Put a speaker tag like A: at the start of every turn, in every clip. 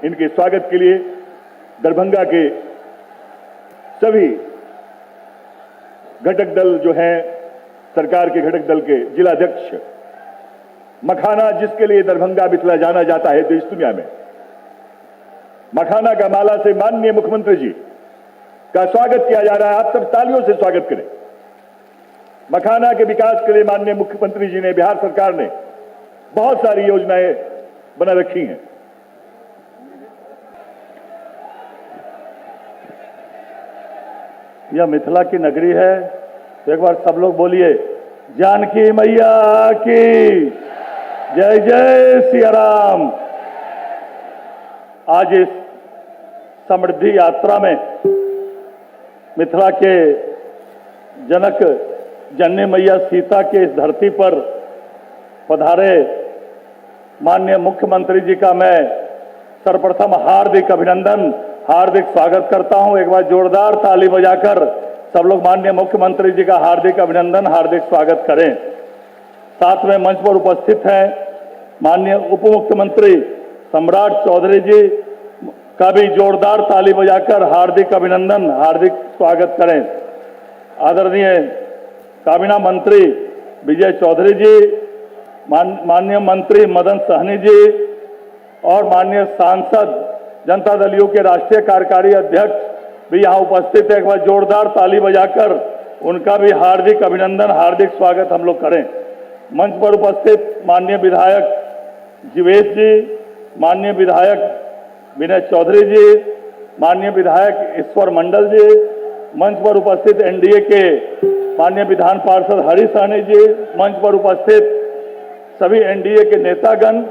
A: इनके स्वागत के लिए दरभंगा के सभी घटक दल जो हैं, सरकार के घटक दल के जिलाध्यक्ष, मखाना जिसके लिए दरभंगा मिथिला जाना जाता है देश दुनिया में, मखाना का माला से माननीय मुख्यमंत्री जी का स्वागत किया जा रहा है। आप सब तालियों से स्वागत करें। मखाना के विकास के लिए माननीय मुख्यमंत्री जी ने, बिहार सरकार ने बहुत सारी योजनाएं बना रखी हैं। यह मिथिला की नगरी है, तो एक बार सब लोग बोलिए, जानकी मैया की जय जय सिया राम। आज इस समृद्धि यात्रा में मिथिला के जनक जननी मैया सीता के इस धरती पर पधारे माननीय मुख्यमंत्री जी का मैं सर्वप्रथम हार्दिक अभिनंदन, हार्दिक स्वागत करता हूं। एक बार जोरदार ताली बजाकर सब लोग माननीय मुख्यमंत्री जी का हार्दिक अभिनंदन, हार्दिक स्वागत करें। साथ में मंच पर उपस्थित हैं माननीय उप मुख्यमंत्री सम्राट चौधरी जी का भी जोरदार ताली बजाकर हार्दिक अभिनंदन, हार्दिक स्वागत करें। आदरणीय काबीना मंत्री विजय चौधरी जी, माननीय मंत्री मदन सहनी जी और माननीय सांसद जनता दल यू के राष्ट्रीय कार्यकारी अध्यक्ष भी यहाँ उपस्थित है। एक बार जोरदार ताली बजाकर उनका भी हार्दिक अभिनंदन, हार्दिक स्वागत हम लोग करें। मंच पर उपस्थित माननीय विधायक जीवेश जी, माननीय विधायक विनय चौधरी जी, माननीय विधायक ईश्वर मंडल जी, मंच पर उपस्थित एनडीए के माननीय विधान पार्षद हरि सहनी जी, मंच पर उपस्थित सभी एनडीए के नेतागण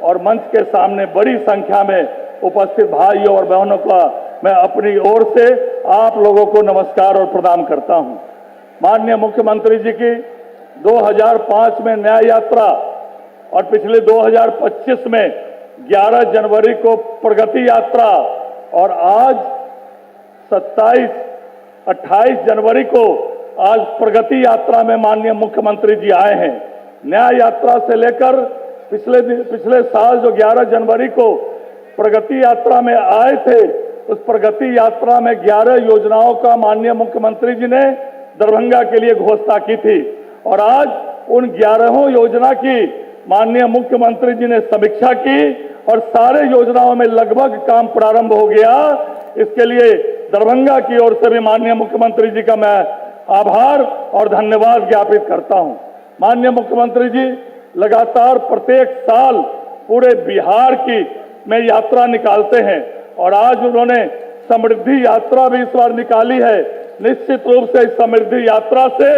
A: और मंच के सामने बड़ी संख्या में उपस्थित भाइयों और बहनों का मैं अपनी ओर से आप लोगों को नमस्कार और प्रणाम करता हूं। माननीय मुख्यमंत्री जी की 2005 में न्याय यात्रा और पिछले 2025 में 11 जनवरी को प्रगति यात्रा और आज 28 जनवरी को आज प्रगति यात्रा में माननीय मुख्यमंत्री जी आए हैं। न्याय यात्रा से लेकर पिछले साल जो 11 जनवरी को प्रगति यात्रा में आए थे, उस प्रगति यात्रा में 11 योजनाओं का माननीय मुख्यमंत्री जी ने दरभंगा के लिए घोषणा की थी और आज उन 11 योजना की माननीय मुख्यमंत्री जी ने समीक्षा की और सारे योजनाओं में लगभग काम प्रारंभ हो गया। इसके लिए दरभंगा की ओर से भी माननीय मुख्यमंत्री जी का मैं आभार और धन्यवाद ज्ञापित करता हूं। माननीय मुख्यमंत्री जी लगातार प्रत्येक साल पूरे बिहार की में यात्रा निकालते हैं और आज उन्होंने समृद्धि यात्रा भी इस बार निकाली है। निश्चित रूप से इस समृद्धि यात्रा से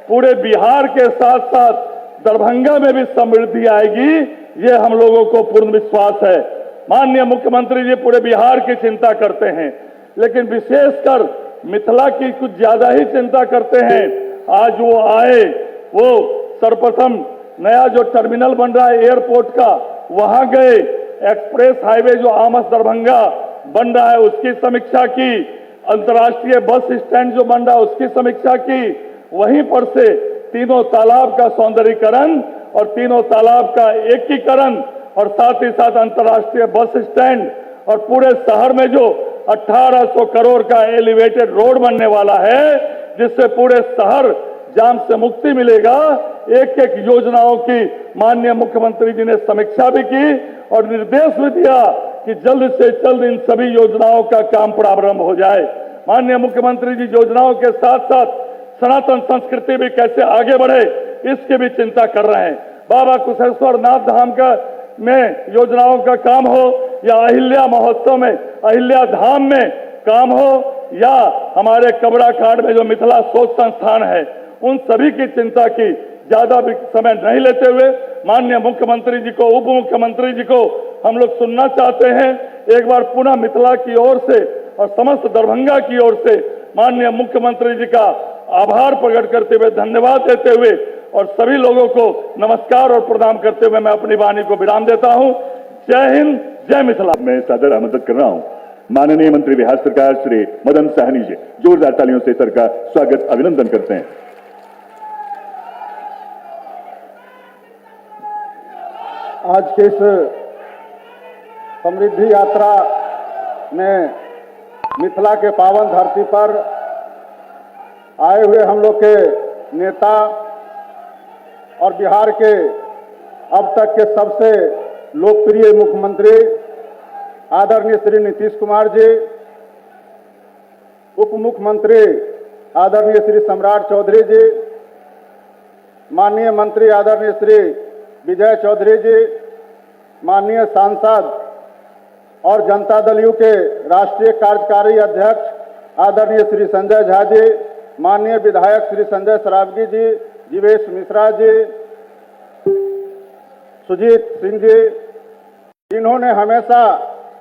A: पूरे बिहार के साथ साथ दरभंगा में भी समृद्धि आएगी, ये हम लोगों को पूर्ण विश्वास है। माननीय मुख्यमंत्री जी पूरे बिहार की चिंता करते हैं, लेकिन विशेषकर मिथिला की कुछ ज्यादा ही चिंता करते हैं। आज वो आए, वो सर्वप्रथम नया जो टर्मिनल बन रहा है एयरपोर्ट का, वहां गए, एक्सप्रेस हाईवे जो आमस दरभंगा बन रहा है उसकी समीक्षा की, अंतर्राष्ट्रीय बस स्टैंड जो बन रहा है उसकी समीक्षा की, वहीं पर से तीनों तालाब का सौंदर्यीकरण और तीनों तालाब का एकीकरण और साथ ही साथ अंतर्राष्ट्रीय बस स्टैंड और पूरे शहर में जो 1800 करोड़ का एलिवेटेड रोड बनने वाला है, जिससे पूरे शहर जाम से मुक्ति मिलेगा। एक एक योजनाओं की माननीय मुख्यमंत्री जी ने समीक्षा भी की और निर्देश भी दिया कि जल्द से जल्द इन सभी योजनाओं का काम प्रारंभ हो जाए। माननीय मुख्यमंत्री जी योजनाओं के साथ साथ सनातन संस्कृति भी कैसे आगे बढ़े इसकी भी चिंता कर रहे हैं। बाबा कुशेश्वर नाथ धाम का में योजनाओं का काम हो या अहिल्या महोत्सव में अहिल्या धाम में काम हो या हमारे कबड़ा कांड में जो मिथिला शोध संस्थान है, उन सभी की चिंता की ज्यादा भी समय नहीं लेते हुए माननीय मुख्यमंत्री जी को, उप मुख्यमंत्री जी को हम लोग सुनना चाहते हैं। एक बार पुनः मिथिला की ओर से और समस्त दरभंगा की ओर से माननीय मुख्यमंत्री जी का आभार प्रकट करते हुए, धन्यवाद देते हुए और सभी लोगों को नमस्कार और प्रणाम करते हुए मैं अपनी वाणी को विराम देता हूं। जय हिंद, जय मिथिला। मैं सादर आमंत्रित कर रहा हूं माननीय मंत्री बिहार सरकार श्री मदन सहनी जी, जोरदार तालियों से सर का स्वागत अभिनंदन करते हैं।
B: आज के इस समृद्धि यात्रा में मिथिला के पावन धरती पर आए हुए हम लोग के नेता और बिहार के अब तक के सबसे लोकप्रिय मुख्यमंत्री आदरणीय श्री नीतीश कुमार जी, उप मुख्यमंत्री आदरणीय श्री सम्राट चौधरी जी, माननीय मंत्री आदरणीय श्री विजय चौधरी जी, माननीय सांसद और जनता दल यू के राष्ट्रीय कार्यकारी अध्यक्ष आदरणीय श्री संजय झा जी, माननीय विधायक श्री संजय सरावगी जी, जीवेश मिश्रा जी, सुजीत सिंह जी, इन्होंने हमेशा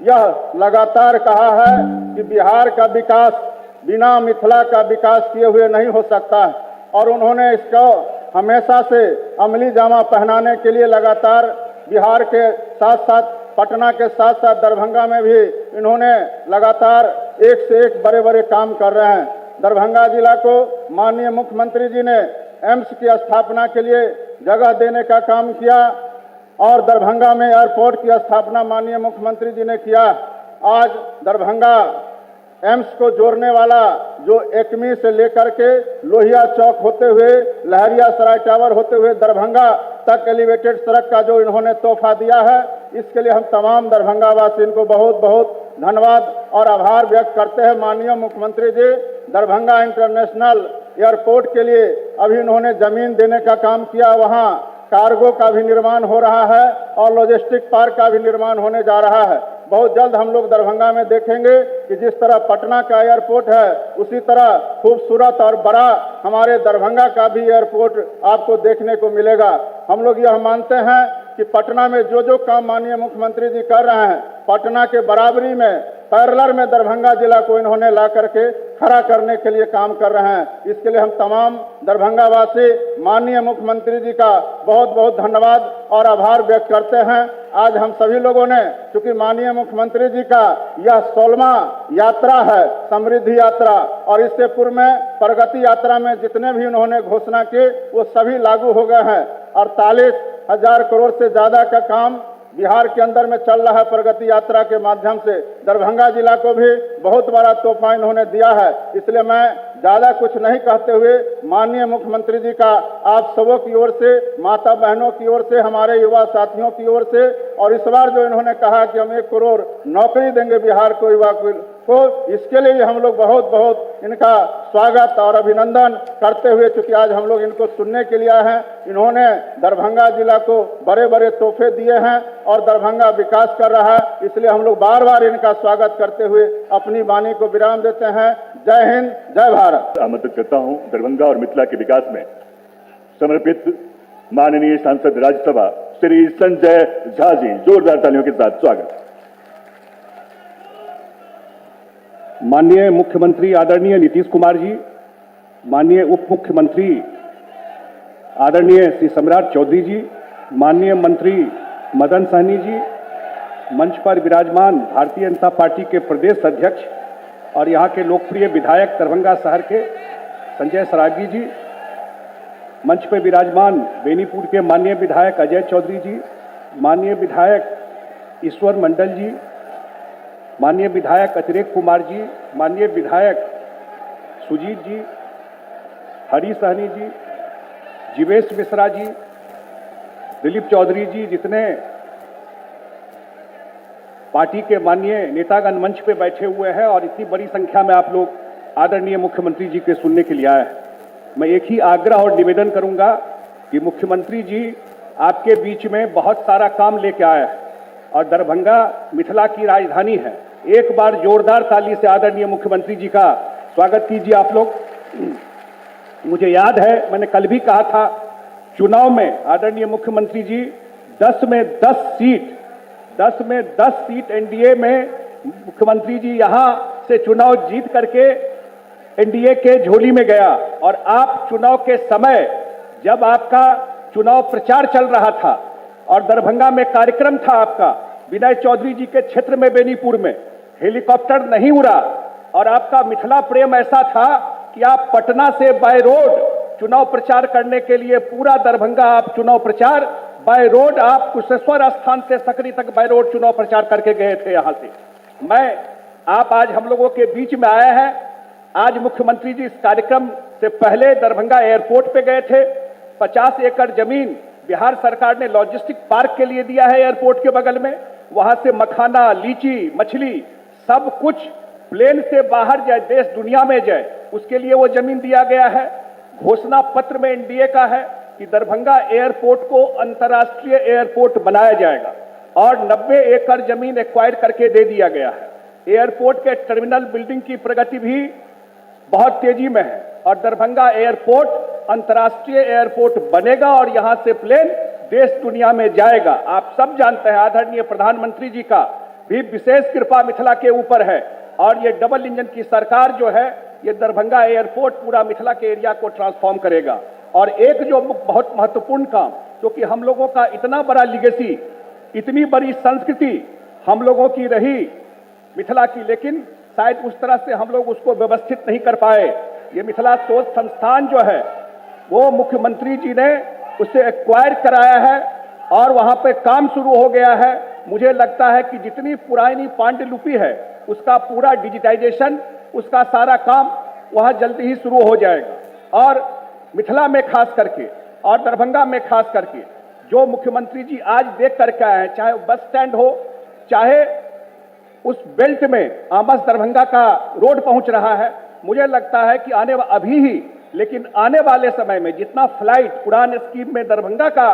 B: यह लगातार कहा है कि बिहार का विकास बिना मिथिला का विकास किए हुए नहीं हो सकता है और उन्होंने इसको हमेशा से अमली जामा पहनाने के लिए लगातार बिहार के साथ साथ पटना के साथ साथ दरभंगा में भी इन्होंने लगातार एक से एक बड़े बड़े काम कर रहे हैं। दरभंगा जिला को माननीय मुख्यमंत्री जी ने एम्स की स्थापना के लिए जगह देने का काम किया और दरभंगा में एयरपोर्ट की स्थापना माननीय मुख्यमंत्री जी ने किया। आज दरभंगा एम्स को जोड़ने वाला जो एकमी से लेकर के लोहिया चौक होते हुए लहरिया सराय टावर होते हुए दरभंगा तक एलिवेटेड सड़क का जो इन्होंने तोहफा दिया है, इसके लिए हम तमाम दरभंगा वासियों को बहुत बहुत धन्यवाद और आभार व्यक्त करते हैं। माननीय मुख्यमंत्री जी, दरभंगा इंटरनेशनल एयरपोर्ट के लिए अभी इन्होंने जमीन देने का काम किया, वहाँ कार्गो का भी निर्माण हो रहा है और लॉजिस्टिक पार्क का भी निर्माण होने जा रहा है। बहुत जल्द हम लोग दरभंगा में देखेंगे कि जिस तरह पटना का एयरपोर्ट है उसी तरह खूबसूरत और बड़ा हमारे दरभंगा का भी एयरपोर्ट आपको देखने को मिलेगा। हम लोग यह मानते हैं कि पटना में जो काम माननीय मुख्यमंत्री जी कर रहे हैं, पटना के बराबरी में पैरेलल में दरभंगा जिला को इन्होंने ला करके खड़ा करने के लिए काम कर रहे हैं। इसके लिए हम तमाम दरभंगा वासी माननीय मुख्यमंत्री जी का बहुत बहुत धन्यवाद और आभार व्यक्त करते हैं। आज हम सभी लोगों ने, चूंकि माननीय मुख्यमंत्री जी का यह 16वां यात्रा है, समृद्धि यात्रा, और इससे पूर्व में प्रगति यात्रा में जितने भी उन्होंने घोषणा की वो सभी लागू हो गए हैं। 48,000 करोड़ से ज्यादा का काम बिहार के अंदर में चल रहा है प्रगति यात्रा के माध्यम से। दरभंगा जिला को भी बहुत बड़ा तोहफा इन्होंने दिया है। इसलिए मैं ज्यादा कुछ नहीं कहते हुए माननीय मुख्यमंत्री जी का आप सबों की ओर से, माता बहनों की ओर से, हमारे युवा साथियों की ओर से, और इस बार जो इन्होंने कहा कि हम 1 करोड़ नौकरी देंगे बिहार को, युवा को, इसके लिए हम लोग बहुत बहुत इनका स्वागत और अभिनंदन करते हुए, चूंकि आज हम लोग इनको सुनने के लिए आए हैं। इन्होंने दरभंगा जिला को बड़े बड़े तोहफे दिए हैं और दरभंगा विकास कर रहा है, इसलिए हम लोग बार बार इनका स्वागत करते हुए अपनी वाणी को विराम देते हैं। जय हिंद, जय भारत।
C: आमंत्रित करता हूं दरभंगा और मिथिला के विकास में समर्पित माननीय सांसद राज्यसभा श्री संजय झा जी, जोरदार तालियों के साथ स्वागत।
D: माननीय मुख्यमंत्री आदरणीय नीतीश कुमार जी, माननीय उप मुख्यमंत्री आदरणीय श्री सम्राट चौधरी जी, माननीय मंत्री मदन सहनी जी, मंच पर विराजमान भारतीय जनता पार्टी के प्रदेश अध्यक्ष और यहाँ के लोकप्रिय विधायक दरभंगा शहर के संजय सरावगी जी, मंच पर विराजमान बेनीपुर के माननीय विधायक अजय चौधरी जी, माननीय विधायक ईश्वर मंडल जी, माननीय विधायक अतिरेक कुमार जी, माननीय विधायक सुजीत जी, हरी सहनी जी, जीवेश मिश्रा जी, दिलीप चौधरी जी, जितने पार्टी के माननीय नेतागण मंच पे बैठे हुए हैं और इतनी बड़ी संख्या में आप लोग आदरणीय मुख्यमंत्री जी के सुनने के लिए आए हैं। मैं एक ही आग्रह और निवेदन करूंगा कि मुख्यमंत्री जी आपके बीच में बहुत सारा काम लेके आए हैं और दरभंगा मिथिला की राजधानी है। एक बार जोरदार ताली से आदरणीय मुख्यमंत्री जी का स्वागत कीजिए आप लोग। मुझे याद है मैंने कल भी कहा था, चुनाव में आदरणीय मुख्यमंत्री जी 10 में 10 सीट एनडीए में मुख्यमंत्री जी यहां से चुनाव जीत करके एनडीए के झोली में गया और आप चुनाव के समय जब आपका चुनाव प्रचार चल रहा था और दरभंगा में कार्यक्रम था आपका, विनय चौधरी जी के क्षेत्र में बेनीपुर में हेलीकॉप्टर नहीं उड़ा और आपका मिथिला प्रेम ऐसा था कि आप पटना से बाय रोड चुनाव प्रचार करने के लिए पूरा दरभंगा आप चुनाव प्रचार बाय रोड आप कुशेश्वर स्थान से सकरी तक बाय रोड चुनाव प्रचार करके गए थे यहां से। आप आज हम लोगों के बीच में आए हैं। आज मुख्यमंत्री जी इस कार्यक्रम से पहले दरभंगा एयरपोर्ट पे गए थे। 50 एकड़ जमीन बिहार सरकार ने लॉजिस्टिक पार्क के लिए दिया है एयरपोर्ट के बगल में। वहां से मखाना, लीची, मछली सब कुछ प्लेन से बाहर जाए, देश दुनिया में जाए, उसके लिए वो जमीन दिया गया है। घोषणा पत्र में एनडीए का है कि दरभंगा एयरपोर्ट को अंतर्राष्ट्रीय एयरपोर्ट बनाया जाएगा और 90 एकड़ जमीन एक्वायर करके दे दिया गया है। एयरपोर्ट के टर्मिनल बिल्डिंग की प्रगति भी बहुत तेजी में है और दरभंगा एयरपोर्ट अंतर्राष्ट्रीय एयरपोर्ट बनेगा और यहां से प्लेन देश दुनिया में जाएगा। आप सब जानते हैं आदरणीय प्रधानमंत्री जी का भी विशेष कृपा मिथिला के ऊपर है और ये डबल इंजन की सरकार जो है ये दरभंगा एयरपोर्ट पूरा मिथिला के एरिया को ट्रांसफॉर्म करेगा। और एक जो बहुत महत्वपूर्ण काम, क्योंकि हम लोगों का इतना बड़ा लिगेसी, इतनी बड़ी संस्कृति हम लोगों की रही मिथिला की, लेकिन शायद उस तरह से हम लोग उसको व्यवस्थित नहीं कर पाए। ये मिथिला शोध संस्थान जो है वो मुख्यमंत्री जी ने उसे एक्वायर कराया है और वहां पे काम शुरू हो गया है। मुझे लगता है कि जितनी पुरानी पांडुलिपि है उसका पूरा डिजिटाइजेशन, उसका सारा काम वहां जल्दी ही शुरू हो जाएगा। और मिथिला में खास करके और दरभंगा में खास करके जो मुख्यमंत्री जी आज देख करके आए हैं, चाहे बस स्टैंड हो, चाहे उस बेल्ट में आमस दरभंगा का रोड पहुंच रहा है, मुझे लगता है कि अभी ही, लेकिन आने वाले समय में जितना फ्लाइट उड़ान स्कीम में दरभंगा का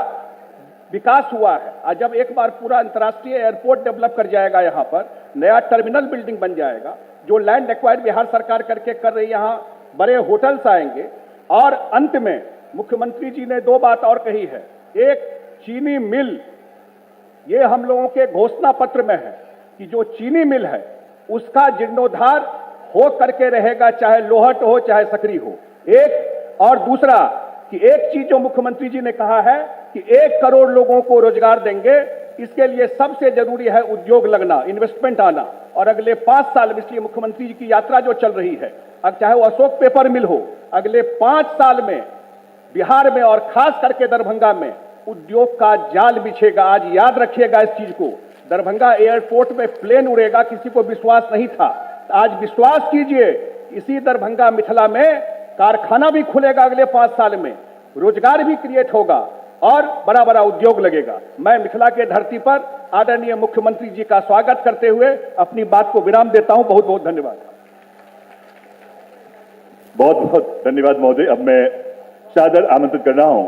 D: विकास हुआ है, आज जब एक बार पूरा अंतर्राष्ट्रीय एयरपोर्ट डेवलप कर जाएगा, यहाँ पर नया टर्मिनल बिल्डिंग बन जाएगा, जो लैंड एक्वायर बिहार सरकार करके कर रही, यहाँ बड़े होटल्स आएंगे। और अंत में मुख्यमंत्री जी ने 2 बात और कही है। एक, चीनी मिल, ये हम लोगों के घोषणा पत्र में है कि जो चीनी मिल है उसका जीर्णोद्धार हो करके रहेगा, चाहे लोहट हो चाहे सकरी हो। एक, और दूसरा कि एक चीज जो मुख्यमंत्री जी ने कहा है कि 1 करोड़ लोगों को रोजगार देंगे, इसके लिए सबसे जरूरी है उद्योग लगना, इन्वेस्टमेंट आना। और अगले 5 साल में, इसलिए मुख्यमंत्री जी की यात्रा जो चल रही है, अब चाहे वो अशोक पेपर मिल हो, अगले 5 साल में बिहार में और खास करके दरभंगा में उद्योग का जाल बिछेगा। आज याद रखिएगा इस चीज को, दरभंगा एयरपोर्ट में प्लेन उड़ेगा, किसी को विश्वास नहीं था, आज विश्वास कीजिए इसी दरभंगा मिथिला में कारखाना भी खुलेगा अगले 5 साल में, रोजगार भी क्रिएट होगा और बड़ा बड़ा उद्योग लगेगा। मैं मिथिला के धरती पर आदरणीय मुख्यमंत्री जी का स्वागत करते हुए अपनी बात को विराम देता हूं। बहुत बहुत धन्यवाद।
C: बहुत बहुत धन्यवाद महोदय। अब मैं सादर आमंत्रित कर रहा हूं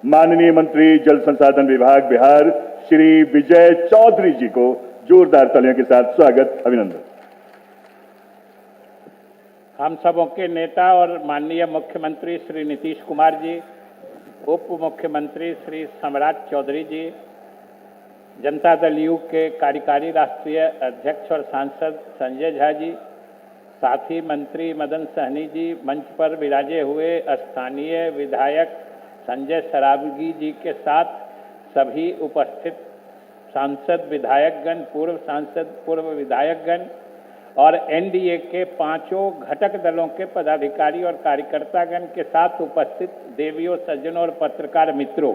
C: माननीय मंत्री जल संसाधन विभाग बिहार श्री विजय चौधरी जी को जोरदार तालियों के साथ स्वागत, अभिनंदन।
E: हम सबों के नेता और माननीय मुख्यमंत्री श्री नीतीश कुमार जी, उप मुख्यमंत्री श्री सम्राट चौधरी जी, जनता दल यू के कार्यकारी राष्ट्रीय अध्यक्ष और सांसद संजय झा जी, साथी मंत्री मदन सहनी जी, मंच पर विराजे हुए स्थानीय विधायक संजय सरावगी जी के साथ सभी उपस्थित सांसद विधायकगण, पूर्व सांसद, पूर्व विधायकगण और एनडीए के 5 घटक दलों के पदाधिकारी और कार्यकर्तागण के साथ उपस्थित देवियों, सज्जनों और पत्रकार मित्रों,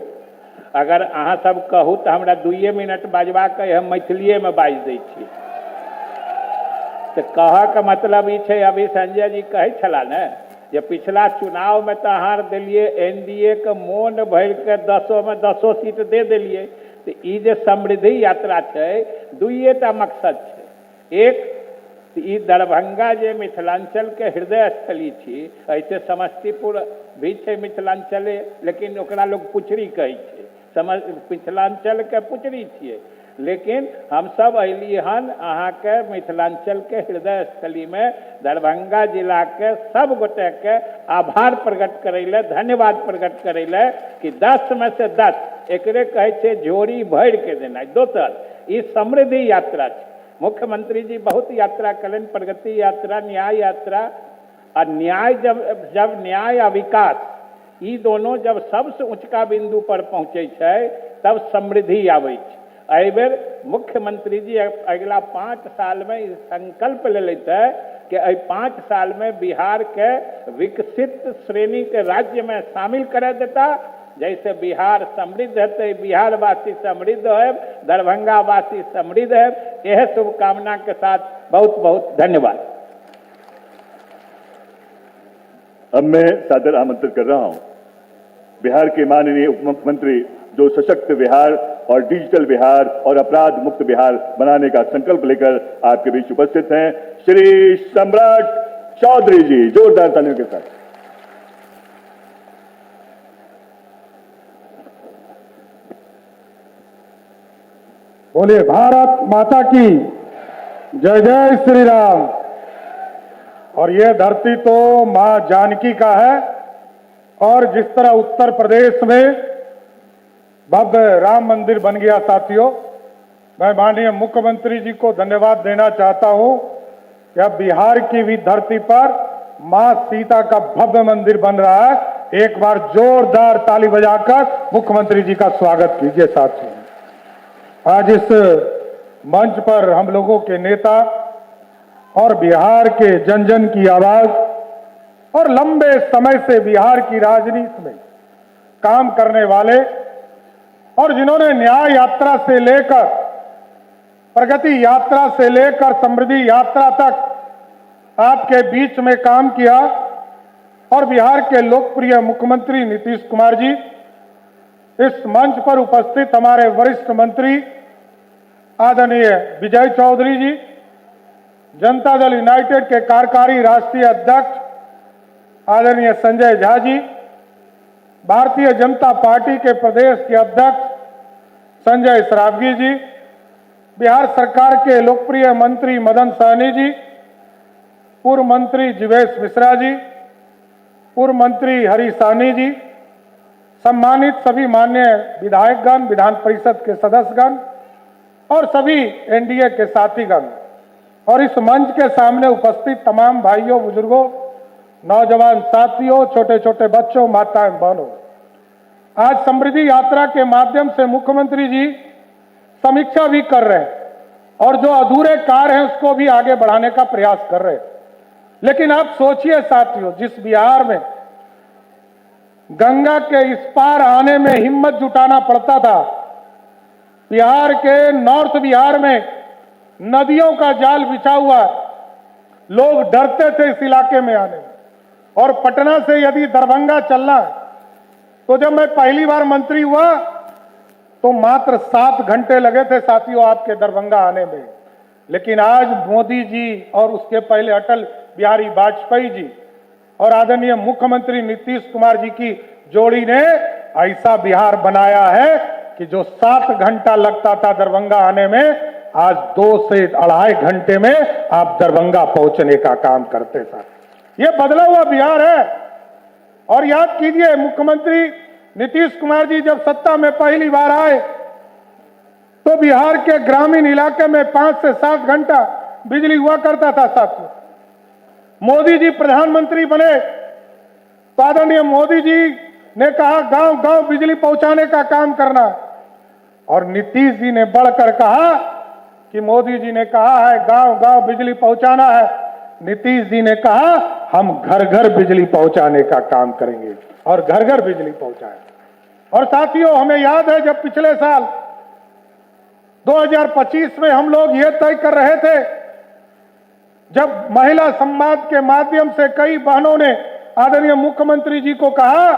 E: अगर अहाँ सब कहू तो हमरा 2 मिनट बाजवा के हम मैथिलीए में बाज दै छी। तो कह के मतलब ई छै, अभी संजय जी कहे छला ने जे पिछला चुनाव में तो हार दिलिए, एनडीए के मोन भर के 10 में 10 सीट दे दिलिए। तो ई जे समृद्धि यात्रा छै, 2टा मकसद छै। एक, ई दरभंगा जे मिथिलांचल के हृदय स्थली छी, ऐसे समस्तीपुर भी छै मिथिलांचले, लेकिन ओकरा लोग पुचरी कहै छै, मिथिलांचल के पुचरी छियै। लेकिन हम सब अलिए हन अहाँ के मिथिलांचल के हृदय स्थली में दरभंगा जिला के सब गोटे के आभार प्रकट करैले, धन्यवाद प्रकट करैले कि 10 में से 10 एकरे कहे छे झोरी भर के देना। दोसर, ई समृद्धि यात्रा छै। मुख्यमंत्री जी बहुत यात्रा करें, प्रगति यात्रा, न्याय यात्रा। और न्याय जब न्याय आ विकास ई दोनों जब सबसे ऊंचका बिंदु पर पहुंचे छै, तब समृद्धि आबै छै। एहि बेर मुख्यमंत्री जी अगला 5 साल में संकल्प ले लेते कि 5 साल में बिहार के विकसित श्रेणी के राज्य में शामिल कर देता जैसे बिहार समृद्ध है तो बिहार वासी समृद्ध है, दरभंगा वासी समृद्ध है। यह शुभकामना के साथ बहुत बहुत धन्यवाद।
C: अब मैं सादर आमंत्रित कर रहा हूं बिहार के माननीय उप मुख्यमंत्री जो सशक्त बिहार और डिजिटल बिहार और अपराध मुक्त बिहार बनाने का संकल्प लेकर आपके बीच उपस्थित हैं, श्री सम्राट चौधरी जी। जोरदार तालियों के साथ।
B: बोलिए भारत माता की जय जय श्री राम। और यह धरती तो मां जानकी का है और जिस तरह उत्तर प्रदेश में भव्य राम मंदिर बन गया साथियों, मैं माननीय मुख्यमंत्री जी को धन्यवाद देना चाहता हूं कि अब बिहार की भी धरती पर मां सीता का भव्य मंदिर बन रहा है। एक बार जोरदार ताली बजाकर मुख्यमंत्री जी का स्वागत कीजिए साथियों। आज इस मंच पर हम लोगों के नेता और बिहार के जन जन की आवाज और लंबे समय से बिहार की राजनीति में काम करने वाले और जिन्होंने न्याय यात्रा से लेकर प्रगति यात्रा से लेकर समृद्धि यात्रा तक आपके बीच में काम किया, और बिहार के लोकप्रिय मुख्यमंत्री नीतीश कुमार जी, इस मंच पर उपस्थित हमारे वरिष्ठ मंत्री आदरणीय विजय चौधरी जी, जनता दल यूनाइटेड के कार्यकारी राष्ट्रीय अध्यक्ष आदरणीय संजय झा जी, भारतीय जनता पार्टी के प्रदेश के अध्यक्ष संजय सरावगी जी, बिहार सरकार के लोकप्रिय मंत्री मदन सहनी जी, पूर्व मंत्री जीवेश मिश्रा जी, पूर्व मंत्री हरि सहनी जी, सम्मानित सभी मान्य विधायकगण, विधान परिषद के सदस्यगण और सभी एनडीए के साथीगण, और इस मंच के सामने उपस्थित तमाम भाइयों, बुजुर्गों, नौजवान साथियों, छोटे छोटे बच्चों, माताएं, बहनों, आज समृद्धि यात्रा के माध्यम से मुख्यमंत्री जी समीक्षा भी कर रहे हैं और जो अधूरे कार्य हैं उसको भी आगे बढ़ाने का प्रयास कर रहे हैं। लेकिन आप सोचिए साथियों, जिस बिहार में गंगा के इस पार आने में हिम्मत जुटाना पड़ता था, बिहार के नॉर्थ बिहार में नदियों का जाल बिछा हुआ, लोग डरते थे इस इलाके में आने में, और पटना से यदि दरभंगा चलना, तो जब मैं पहली बार मंत्री हुआ तो मात्र 7 घंटे लगे थे साथियों आपके दरभंगा आने में। लेकिन आज मोदी जी और उसके पहले अटल बिहारी वाजपेयी जी और आदरणीय मुख्यमंत्री नीतीश कुमार जी की जोड़ी ने ऐसा बिहार बनाया है कि जो 7 घंटा लगता था दरभंगा आने में, आज 2 से 2.5 घंटे में आप दरभंगा पहुंचने का काम करते थे। ये बदला हुआ बिहार है। और याद कीजिए, मुख्यमंत्री नीतीश कुमार जी जब सत्ता में पहली बार आए तो बिहार के ग्रामीण इलाके में 5 से 7 घंटा बिजली हुआ करता था साथियों। मोदी जी प्रधानमंत्री बने तो आदरणीय मोदी जी ने कहा गांव गांव बिजली पहुंचाने का काम करना, और नीतीश जी ने बढ़कर कहा कि मोदी जी ने कहा है गांव गांव बिजली पहुंचाना है, नीतीश जी ने कहा हम घर घर बिजली पहुंचाने का काम करेंगे, और घर घर बिजली पहुंचाए। और साथियों, हमें याद है जब पिछले साल 2025 में हम लोग ये तय कर रहे थे, जब महिला संवाद के माध्यम से कई बहनों ने आदरणीय मुख्यमंत्री जी को कहा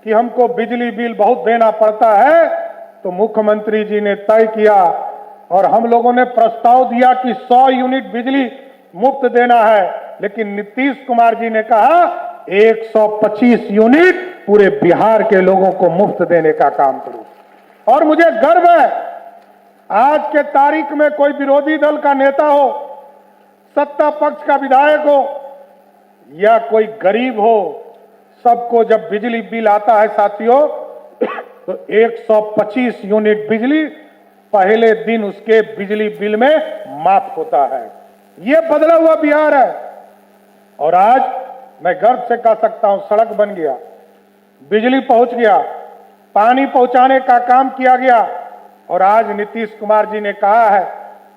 B: कि हमको बिजली बिल बहुत देना पड़ता है, तो मुख्यमंत्री जी ने तय किया और हम लोगों ने प्रस्ताव दिया कि 100 यूनिट बिजली मुफ्त देना है, लेकिन नीतीश कुमार जी ने कहा 125 यूनिट पूरे बिहार के लोगों को मुफ्त देने का काम करो। और मुझे गर्व है, आज के तारीख में कोई विरोधी दल का नेता हो, सत्ता पक्ष का विधायक हो या कोई गरीब हो, सबको जब बिजली बिल आता है साथियों तो 125 यूनिट बिजली पहले दिन उसके बिजली बिल में माफ होता है। यह बदला हुआ बिहार है। और आज मैं गर्व से कह सकता हूं, सड़क बन गया, बिजली पहुंच गया, पानी पहुंचाने का काम किया गया, और आज नीतीश कुमार जी ने कहा है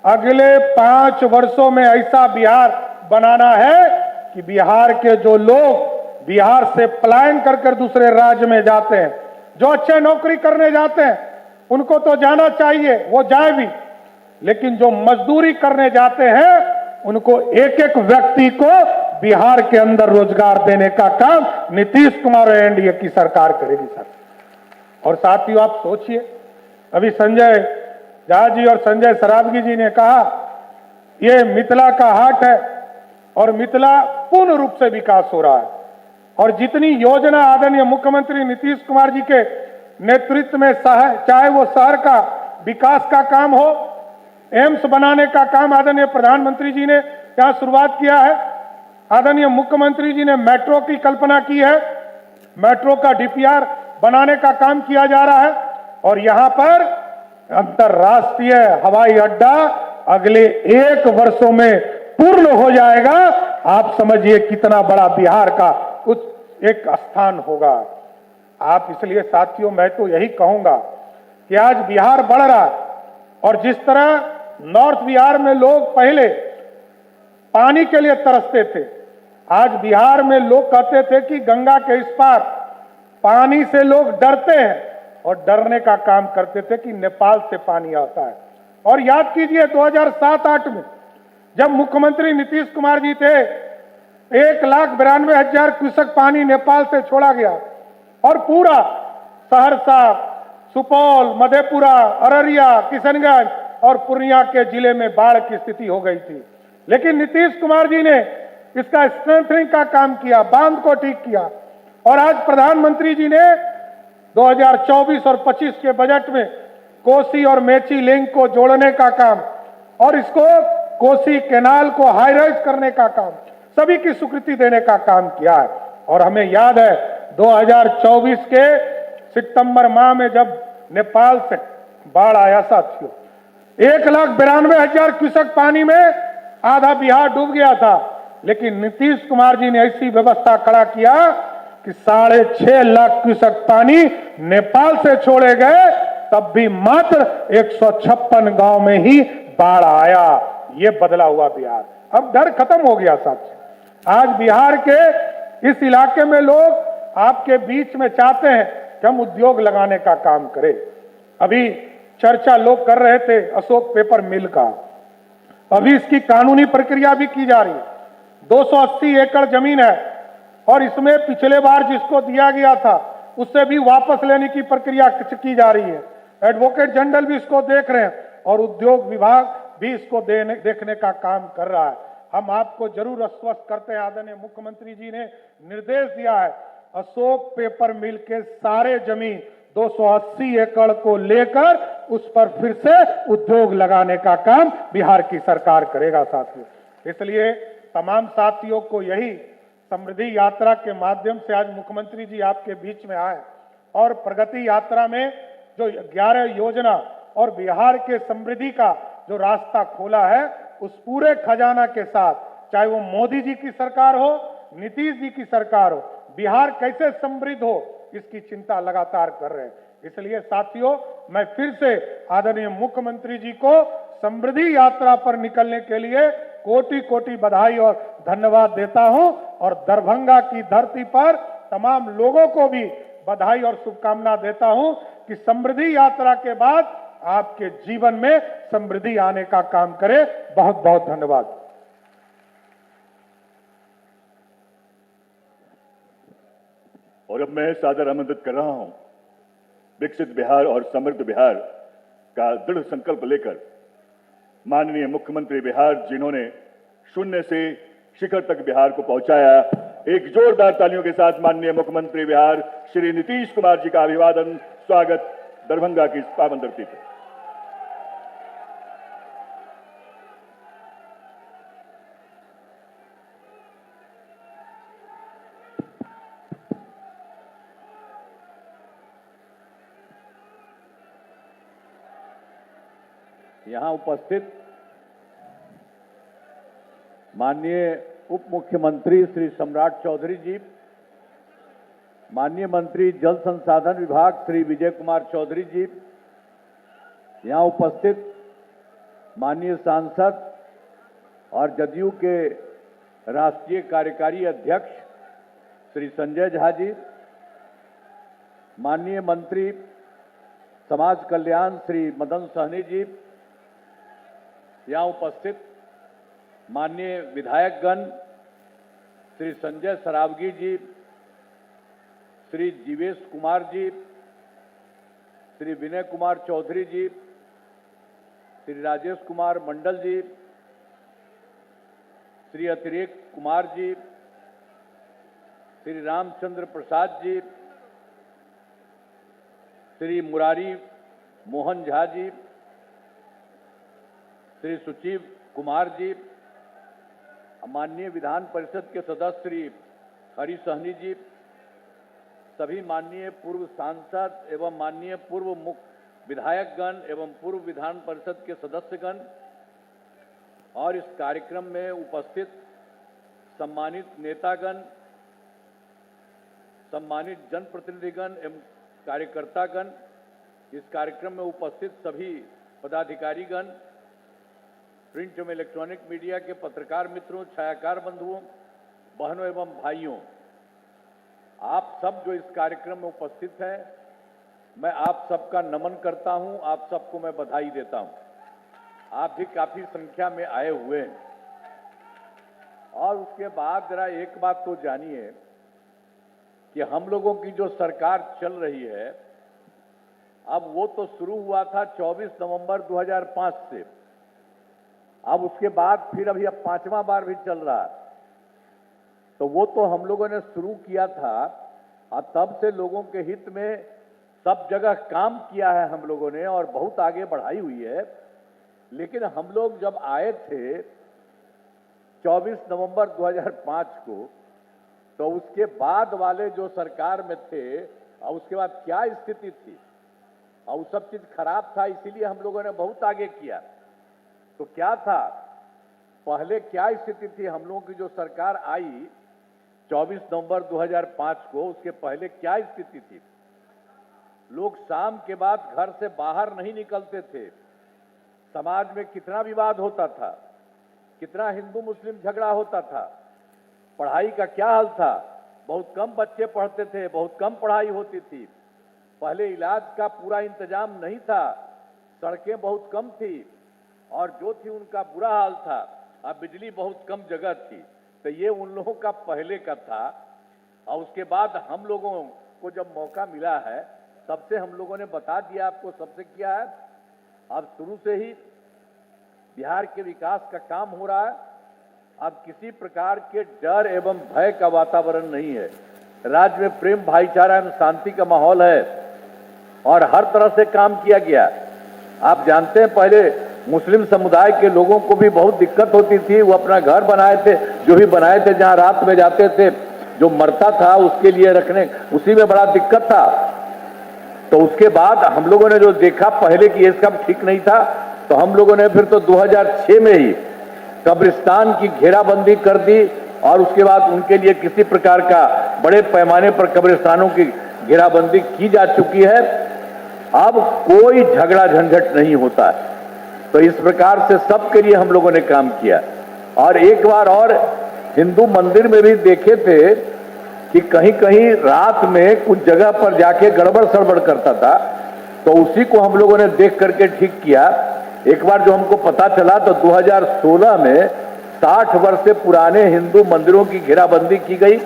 B: अगले 5 वर्षों में ऐसा बिहार बनाना है कि बिहार के जो लोग बिहार से पलायन कर दूसरे राज्य में जाते हैं,
F: जो अच्छे नौकरी करने जाते हैं उनको तो जाना चाहिए, वो जाए भी, लेकिन जो मजदूरी करने जाते हैं उनको एक एक व्यक्ति को बिहार के अंदर रोजगार देने का काम नीतीश कुमार और एनडीए की सरकार करेगी सर। और साथियों आप सोचिए, अभी संजय झा जी और संजय सरावगी जी ने कहा ये मिथिला का हाट है और मिथिला पूर्ण रूप से विकास हो रहा है, और जितनी योजना आदरणीय मुख्यमंत्री नीतीश कुमार जी के नेतृत्व में चाहे वो शहर का विकास का काम हो, एम्स बनाने का काम आदरणीय प्रधानमंत्री जी ने यहां शुरुआत किया है, आदरणीय मुख्यमंत्री जी ने मेट्रो की कल्पना की है, मेट्रो का डीपीआर बनाने का काम किया जा रहा है, और यहां पर अंतरराष्ट्रीय हवाई अड्डा अगले 1 वर्षों में पूर्ण हो जाएगा। आप समझिए कितना बड़ा बिहार का एक स्थान होगा। आप इसलिए साथियों मैं तो यही कहूंगा कि आज बिहार बढ़ रहा है, और जिस तरह नॉर्थ बिहार में लोग पहले पानी के लिए तरसते थे, आज बिहार में लोग कहते थे कि गंगा के इस पार पानी से लोग डरते हैं, और डरने का काम करते थे कि नेपाल से पानी आता है। और याद कीजिए 2007-8 में जब मुख्यमंत्री नीतीश कुमार जी थे, 1,92,000 क्यूसेक पानी नेपाल से छोड़ा गया, और पूरा सहरसा, सुपौल, मधेपुरा, अररिया, किशनगंज और पूर्णिया के जिले में बाढ़ की स्थिति हो गई थी। लेकिन नीतीश कुमार जी ने इसका स्ट्रेंथनिंग का काम किया, बांध को ठीक किया, और आज प्रधानमंत्री जी ने 2024 और 25 के बजट में कोसी और मेची लिंक को जोड़ने का काम, और इसको कोसी कैनाल को हाईराइज करने का काम, सभी की स्वीकृति देने का काम किया है। और हमें याद है 2024 के सितंबर माह में जब नेपाल से बाढ़ आया साथियों, 1,92,000 क्यूसेक पानी में आधा बिहार डूब गया था, लेकिन नीतीश कुमार जी ने ऐसी व्यवस्था खड़ा किया कि 6.5 लाख क्यूसेक पानी नेपाल से छोड़े गए, तब भी मात्र 156 गांव में ही बाढ़ आया। ये बदला हुआ बिहार, अब डर खत्म हो गया साथियों। आज बिहार के इस इलाके में लोग आपके बीच में चाहते हैं कि हम उद्योग लगाने का काम करें। अभी चर्चा लोग कर रहे थे अशोक पेपर मिल का, अभी इसकी कानूनी प्रक्रिया भी की जा रही है। 280 एकड़ जमीन है, और इसमें पिछले बार जिसको दिया गया था उससे भी वापस लेने की प्रक्रिया की जा रही है। एडवोकेट जनरल भी इसको देख रहे हैं, और उद्योग विभाग भी इसको देखने का काम कर रहा है। हम आपको जरूर आश्वस्त करते हैं, आदरणीय मुख्यमंत्री जी ने निर्देश दिया है, अशोक पेपर मिल के सारे जमीन 280 एकड़ को लेकर उस पर फिर से उद्योग लगाने का काम बिहार की सरकार करेगा साथियों। इसलिए तमाम साथियों को यही समृद्धि यात्रा के माध्यम से आज मुख्यमंत्री जी आपके बीच में आए, और प्रगति यात्रा में जो 11 योजना और बिहार के समृद्धि का जो रास्ता खोला है, उस पूरे खजाना के साथ, चाहे वो मोदी जी की सरकार हो, नीतीश जी की सरकार हो, बिहार कैसे समृद्ध हो इसकी चिंता लगातार कर रहे हैं। इसलिए साथियों मैं फिर से आदरणीय मुख्यमंत्री जी को समृद्धि यात्रा पर निकलने के लिए कोटि कोटि बधाई और धन्यवाद देता हूं, और दरभंगा की धरती पर तमाम लोगों को भी बधाई और शुभकामना देता हूं कि समृद्धि यात्रा के बाद आपके जीवन में समृद्धि आने का काम करे। बहुत बहुत धन्यवाद।
C: और अब मैं सादर आमंत्रित कर रहा हूं विकसित बिहार और समृद्ध बिहार का दृढ़ संकल्प लेकर माननीय मुख्यमंत्री बिहार, जिन्होंने शून्य से शिखर तक बिहार को पहुंचाया, एक जोरदार तालियों के साथ माननीय मुख्यमंत्री बिहार श्री नीतीश कुमार जी का अभिवादन, स्वागत दरभंगा की इस पावन धरती पर।
G: यहां उपस्थित माननीय उप मुख्यमंत्री श्री सम्राट चौधरी जी, माननीय मंत्री जल संसाधन विभाग श्री विजय कुमार चौधरी जी, यहां उपस्थित माननीय सांसद और जदयू के राष्ट्रीय कार्यकारी अध्यक्ष श्री संजय झा जी, माननीय मंत्री समाज कल्याण श्री मदन सहनी जी, यहाँ उपस्थित माननीय विधायकगण श्री संजय सरावगी जी, श्री जीवेश कुमार जी, श्री विनय कुमार चौधरी जी, श्री राजेश कुमार मंडल जी, श्री अतिरेक कुमार जी, श्री रामचंद्र प्रसाद जी, श्री मुरारी मोहन झा जी, श्री सुचिव कुमार जी, माननीय विधान परिषद के सदस्य श्री हरि सहनी जी, सभी माननीय पूर्व सांसद एवं माननीय पूर्व मुख्य विधायकगण एवं पूर्व विधान परिषद के सदस्यगण और इस कार्यक्रम में उपस्थित सम्मानित नेतागण, सम्मानित जनप्रतिनिधिगण एवं कार्यकर्तागण, इस कार्यक्रम में उपस्थित सभी पदाधिकारीगण, प्रिंट एवं इलेक्ट्रॉनिक मीडिया के पत्रकार मित्रों, छायाकार बंधुओं, बहनों एवं भाइयों, आप सब जो इस कार्यक्रम में उपस्थित हैं, मैं आप सबका नमन करता हूं, आप सबको मैं बधाई देता हूं। आप भी काफी संख्या में आए हुए हैं। और उसके बाद जरा एक बात तो जानिए कि हम लोगों की जो सरकार चल रही है, अब वो तो शुरू हुआ था 24 नवंबर 2005 से, अब उसके बाद फिर अभी अब 5वां बार भी चल रहा है। तो वो तो हम लोगों ने शुरू किया था और तब से लोगों के हित में सब जगह काम किया है हम लोगों ने और बहुत आगे बढ़ाई हुई है। लेकिन हम लोग जब आए थे 24 नवंबर 2005 को, तो उसके बाद वाले जो सरकार में थे और उसके बाद क्या स्थिति थी और सब चीज खराब था, इसीलिए हम लोगों ने बहुत आगे किया। तो क्या था, पहले क्या स्थिति थी हम लोगों की जो सरकार आई 24 नवंबर 2005 को, उसके पहले क्या स्थिति थी? लोग शाम के बाद घर से बाहर नहीं निकलते थे। समाज में कितना विवाद होता था, कितना हिंदू मुस्लिम झगड़ा होता था, पढ़ाई का क्या हाल था, बहुत कम बच्चे पढ़ते थे, बहुत कम पढ़ाई होती थी। पहले इलाज का पूरा इंतजाम नहीं था, सड़कें बहुत कम थी और जो थी उनका बुरा हाल था। अब बिजली बहुत कम जगह थी। तो ये उन लोगों का पहले का था। और उसके बाद हम लोगों को जब मौका मिला है तब से हम लोगों ने बता दिया आपको, सबसे किया है। अब शुरू से ही बिहार के विकास का काम हो रहा है। अब किसी प्रकार के डर एवं भय का वातावरण नहीं है। राज्य में प्रेम, भाईचारा एवं शांति का माहौल है और हर तरह से काम किया गया। आप जानते हैं पहले मुस्लिम समुदाय के लोगों को भी बहुत दिक्कत होती थी। वो अपना घर बनाए थे, जो भी बनाए थे, जहां रात में जाते थे, जो मरता था उसके लिए रखने, उसी में बड़ा दिक्कत था। तो उसके बाद हम लोगों ने जो देखा पहले कि ये सब ठीक नहीं था, तो हम लोगों ने फिर तो 2006 में ही कब्रिस्तान की घेराबंदी कर दी और उसके बाद उनके लिए किसी प्रकार का बड़े पैमाने पर कब्रिस्तानों की घेराबंदी की जा चुकी है। अब कोई झगड़ा झंझट नहीं होता है। तो इस प्रकार से सबके लिए हम लोगों ने काम किया। और एक बार और हिंदू मंदिर में भी देखे थे कि कहीं कहीं रात में कुछ जगह पर जाके गड़बड़ सड़बड़ करता था, तो उसी को हम लोगों ने देख करके ठीक किया। एक बार जो हमको पता चला तो 2016 में 60 वर्ष से पुराने हिंदू मंदिरों की घेराबंदी की गई,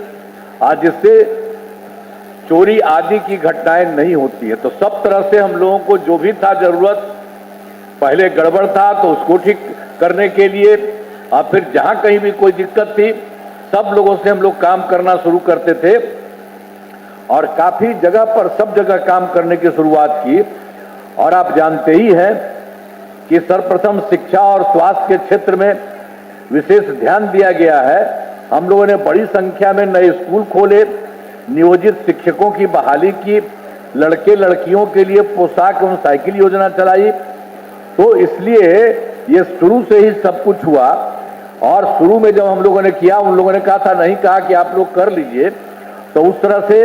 G: आज जिससे चोरी आदि की घटनाएं नहीं होती है। तो सब तरह से हम लोगों को जो भी था जरूरत, पहले गड़बड़ था तो उसको ठीक करने के लिए, और फिर जहां कहीं भी कोई दिक्कत थी सब लोगों से हम लोग काम करना शुरू करते थे और काफी जगह पर सब जगह काम करने की शुरुआत की। और आप जानते ही हैं कि सर्वप्रथम शिक्षा और स्वास्थ्य के क्षेत्र में विशेष ध्यान दिया गया है। हम लोगों ने बड़ी संख्या में नए स्कूल खोले, नियोजित शिक्षकों की बहाली की, लड़के लड़कियों के लिए पोशाक एवं साइकिल योजना चलाई। तो इसलिए ये शुरू से ही सब कुछ हुआ। और शुरू में जब हम लोगों ने किया, उन लोगों ने कहा था, नहीं कहा कि आप लोग कर लीजिए। तो उस तरह से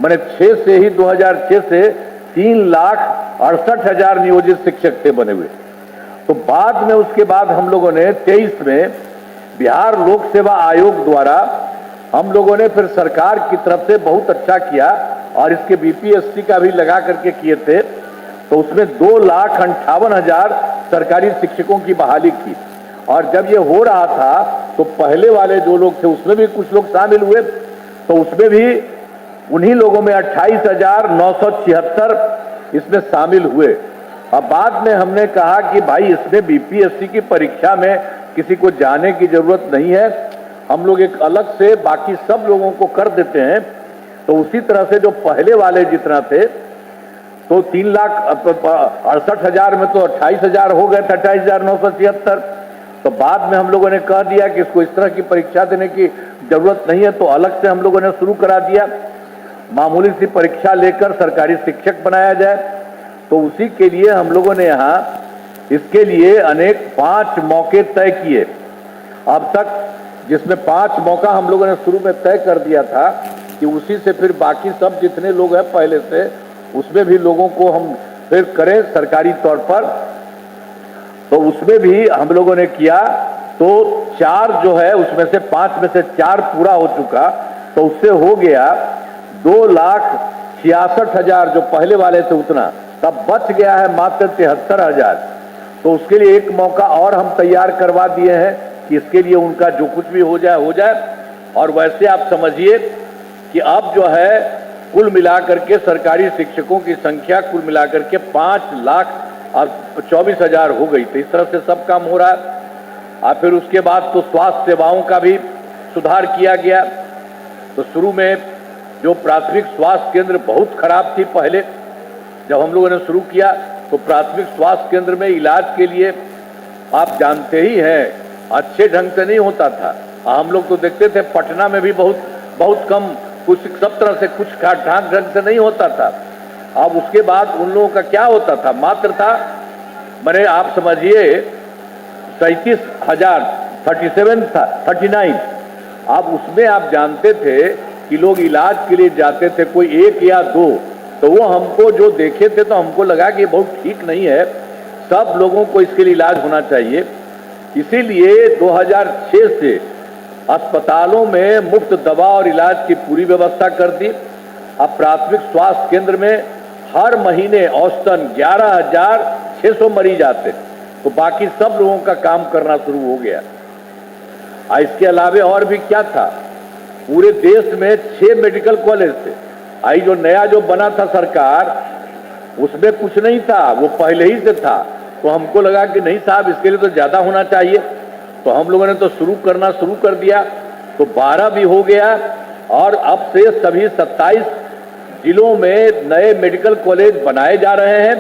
G: मैंने 6 से ही 2006 से 3,68,000 नियोजित शिक्षक थे बने हुए। तो बाद में उसके बाद हम लोगों ने 23 में बिहार लोक सेवा आयोग द्वारा हम लोगों ने फिर सरकार की तरफ से बहुत अच्छा किया और इसके बीपीएससी का भी लगा करके किए थे, तो उसमें 2,58,000 सरकारी शिक्षकों की बहाली की। और जब ये हो रहा था तो पहले वाले जो लोग थे उसमें भी कुछ लोग शामिल हुए, तो उसमें भी उन्हीं लोगों में 28,976 इसमें शामिल हुए। अब बाद में हमने कहा कि भाई इसमें बीपीएससी की परीक्षा में किसी को जाने की जरूरत नहीं है, हम लोग एक अलग से बाकी सब लोगों को कर देते हैं। तो उसी तरह से जो पहले वाले जितना थे तो 3,68,000 में तो 28,000 हो गए थे, 28,976। तो बाद में हम लोगों ने कह दिया कि इसको इस तरह की परीक्षा देने की जरूरत नहीं है, तो अलग से हम लोगों ने शुरू करा दिया, मामूली सी परीक्षा लेकर सरकारी शिक्षक बनाया जाए। तो उसी के लिए हम लोगों ने यहाँ इसके लिए अनेक 5 मौके तय किए अब तक, जिसमें 5 मौका हम लोगों ने शुरू में तय कर दिया था कि उसी से फिर बाकी सब जितने लोग हैं पहले से उसमें भी लोगों को हम फिर करें सरकारी तौर पर। तो उसमें भी हम लोगों ने किया, तो 4 जो है उसमें से 5 में से 4 पूरा हो चुका, तो उससे हो गया 2,66,000 जो पहले वाले थे उतना, तब बच गया है मात्र 73,000। तो उसके लिए एक मौका और हम तैयार करवा दिए हैं कि इसके लिए उनका जो कुछ भी हो जाए। और वैसे आप समझिए कि अब जो है कुल मिलाकर के सरकारी शिक्षकों की संख्या कुल मिलाकर के 5,24,000 हो गई। तो इस तरह से सब काम हो रहा है। और फिर उसके बाद तो स्वास्थ्य सेवाओं का भी सुधार किया गया। तो शुरू में जो प्राथमिक स्वास्थ्य केंद्र बहुत खराब थी पहले, जब हम लोगों ने शुरू किया तो प्राथमिक स्वास्थ्य केंद्र में इलाज के लिए आप जानते ही हैं अच्छे ढंग से नहीं होता था। हम लोग तो देखते थे पटना में भी बहुत कम, कुछ सब तरह से कुछ ढंग से नहीं होता था। अब उसके बाद उन लोगों का क्या होता था, मात्र था मैंने आप समझिए 37,000 37 था 39। अब उसमें आप जानते थे कि लोग इलाज के लिए जाते थे, कोई 1 या 2, तो वो हमको जो देखे थे तो हमको लगा कि ये बहुत ठीक नहीं है, सब लोगों को इसके लिए इलाज होना चाहिए। इसीलिए 2006 से अस्पतालों में मुफ्त दवा और इलाज की पूरी व्यवस्था कर दी। अब प्राथमिक स्वास्थ्य केंद्र में हर महीने औसतन 11,600 मरीज आते, तो बाकी सब लोगों का काम करना शुरू हो गया। इसके अलावे और भी क्या था, पूरे देश में 6 मेडिकल कॉलेज थे। आई जो नया जो बना था सरकार, उसमें कुछ नहीं था, वो पहले ही से था। तो हमको लगा कि नहीं साहब इसके लिए तो ज्यादा होना चाहिए, तो हम लोगों ने तो शुरू कर दिया। तो 12 भी हो गया और अब से सभी 27 जिलों में नए मेडिकल कॉलेज बनाए जा रहे हैं।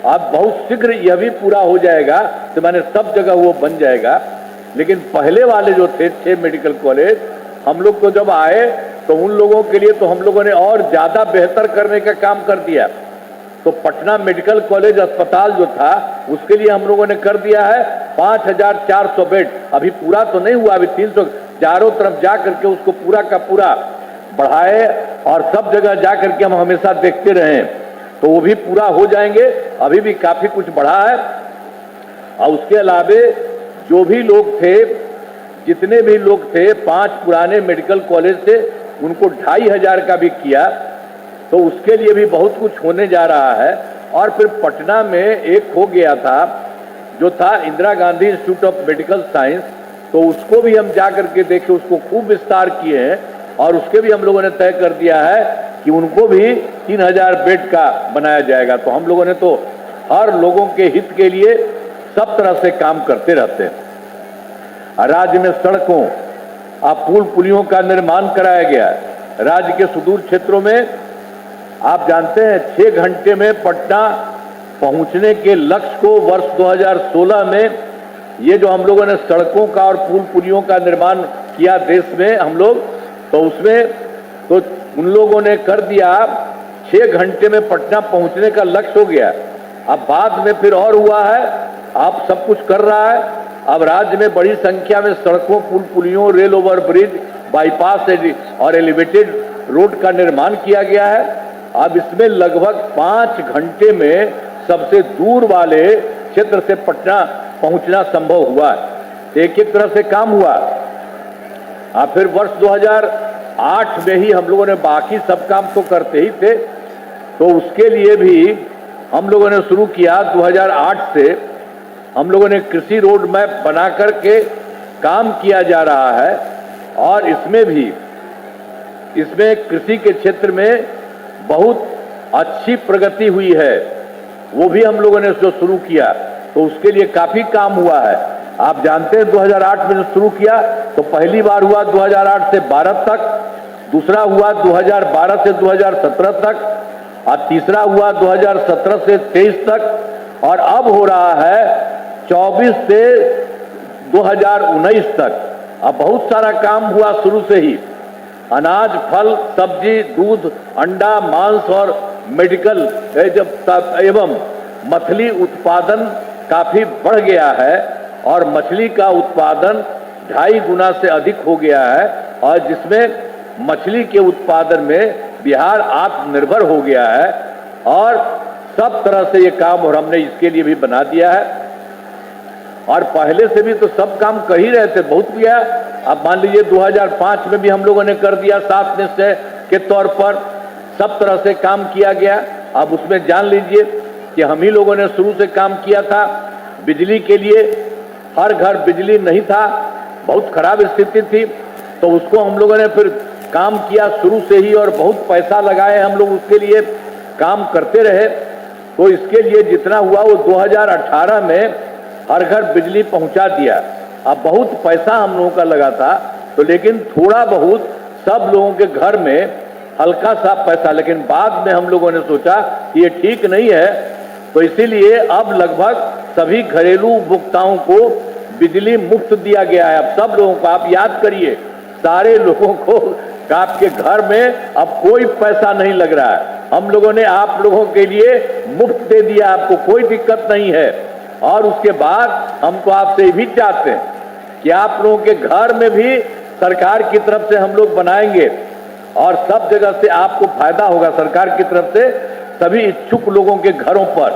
G: अब बहुत शीघ्र यह भी पूरा हो जाएगा, तो मैंने सब जगह वो बन जाएगा। लेकिन पहले वाले जो थे 6 मेडिकल कॉलेज, हम लोग तो जब आए तो उन लोगों के लिए तो हम लोगों ने और ज्यादा बेहतर करने का काम कर दिया। तो पटना मेडिकल कॉलेज अस्पताल जो था उसके लिए हम लोगों ने कर दिया है 5,400 बेड। अभी पूरा तो नहीं हुआ, अभी 300 चारों तरफ जा करके उसको पूरा का पूरा बढ़ाए और सब जगह जा करके हम हमेशा देखते रहे, तो वो भी पूरा हो जाएंगे। अभी भी काफी कुछ बढ़ा है। और उसके अलावे जो भी लोग थे, जितने भी लोग थे 5 पुराने मेडिकल कॉलेज से, उनको 2,500 का भी किया। तो उसके लिए भी बहुत कुछ होने जा रहा है। और फिर पटना में एक हो गया था जो था Indira Gandhi institute of medical science, तो उसको भी हम जा करके देखे, उसको खूब विस्तार किए हैं और उसके भी हम लोगों ने तय कर दिया है कि उनको भी 3,000 बेड का बनाया जाएगा। तो हम लोगों ने तो हर लोगों के हित के लिए सब तरह से काम करते रहते हैं। राज्य में सड़कों पुल पुलियों का निर्माण कराया गया है। राज्य के सुदूर क्षेत्रों में आप जानते हैं 6 घंटे में पटना पहुंचने के लक्ष्य को वर्ष 2016 में ये जो हम लोगों ने सड़कों का और पुल पुलियों का निर्माण किया देश में हम लोग, तो उसमें तो उन लोगों ने कर दिया 6 घंटे में पटना पहुंचने का लक्ष्य हो गया। अब बाद में फिर और हुआ है, अब सब कुछ कर रहा है। अब राज्य में बड़ी संख्या में सड़कों, पुल पुलियों, रेल ओवर ब्रिज, बाईपास और एलिवेटेड रोड का निर्माण किया गया है। अब इसमें लगभग 5 घंटे में सबसे दूर वाले क्षेत्र से पटना पहुंचना संभव हुआ है। एक एक तरह से काम हुआ। फिर वर्ष 2008 में ही हम लोगों ने बाकी सब काम तो करते ही थे, तो उसके लिए भी हम लोगों ने शुरू किया। 2008 से हम लोगों ने कृषि रोड मैप बना करके काम किया जा रहा है और इसमें कृषि के क्षेत्र में बहुत अच्छी प्रगति हुई है। वो भी हम लोगों ने जो शुरू किया तो उसके लिए काफी काम हुआ है। आप जानते हैं 2008 में जो शुरू किया तो पहली बार हुआ 2008 से 12 तक, दूसरा हुआ 2012 से 2017 तक और तीसरा हुआ 2017 से 23 तक और अब हो रहा है 24 से 2019 तक। अब बहुत सारा काम हुआ शुरू से ही। अनाज, फल, सब्जी, दूध, अंडा, मांस और मेडिकल एवं मछली उत्पादन काफी बढ़ गया है और मछली का उत्पादन 2.5 गुना से अधिक हो गया है और जिसमें मछली के उत्पादन में बिहार आत्मनिर्भर हो गया है और सब तरह से ये काम और हमने इसके लिए भी बना दिया है। और पहले से भी तो सब काम कर ही रहे थे, बहुत किया। अब मान लीजिए 2005 में भी हम लोगों ने कर दिया 7 निश्चय के तौर पर, सब तरह से काम किया गया। अब उसमें जान लीजिए कि हम ही लोगों ने शुरू से काम किया था। बिजली के लिए हर घर बिजली नहीं था, बहुत खराब स्थिति थी, तो उसको हम लोगों ने फिर काम किया शुरू से ही और बहुत पैसा लगाए हम लोग, उसके लिए काम करते रहे। तो इसके लिए जितना हुआ वो 2018 में हर घर बिजली पहुंचा दिया। अब बहुत पैसा हम लोगों का लगा था, तो लेकिन थोड़ा बहुत सब लोगों के घर में हल्का सा पैसा, लेकिन बाद में हम लोगों ने सोचा कि ये ठीक नहीं है, तो इसीलिए अब लगभग सभी घरेलू उपभोक्ताओं को बिजली मुफ्त दिया गया है। अब सब लोगों को आप याद करिए, सारे लोगों को आपके घर में अब कोई पैसा नहीं लग रहा है। हम लोगों ने आप लोगों के लिए मुफ्त दे दिया, आपको कोई दिक्कत नहीं है। और उसके बाद हम तो आपसे ये भी चाहते हैं कि आप लोगों के घर में भी सरकार की तरफ से हम लोग बनाएंगे और सब जगह से आपको फायदा होगा। सरकार की तरफ से सभी इच्छुक लोगों के घरों पर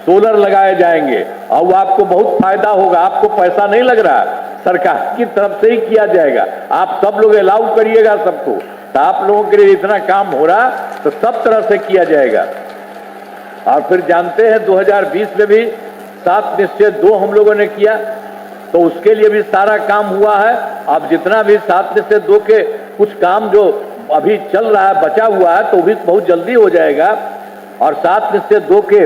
G: सोलर लगाए जाएंगे और वो आपको बहुत फायदा होगा। आपको पैसा नहीं लग रहा, सरकार की तरफ से ही किया जाएगा। आप सब लोग अलाउ करिएगा सबको, तो आप लोगों के लिए इतना काम हो रहा तो सब तरह से किया जाएगा। और फिर जानते हैं 2020 में भी 7 निश्चय 2 हम लोगों ने किया, तो उसके लिए भी सारा काम हुआ है। अब जितना भी 7 निश्चय 2 के कुछ काम जो अभी चल रहा है, बचा हुआ है, तो भी बहुत जल्दी हो जाएगा। और 7 निश्चय 2 के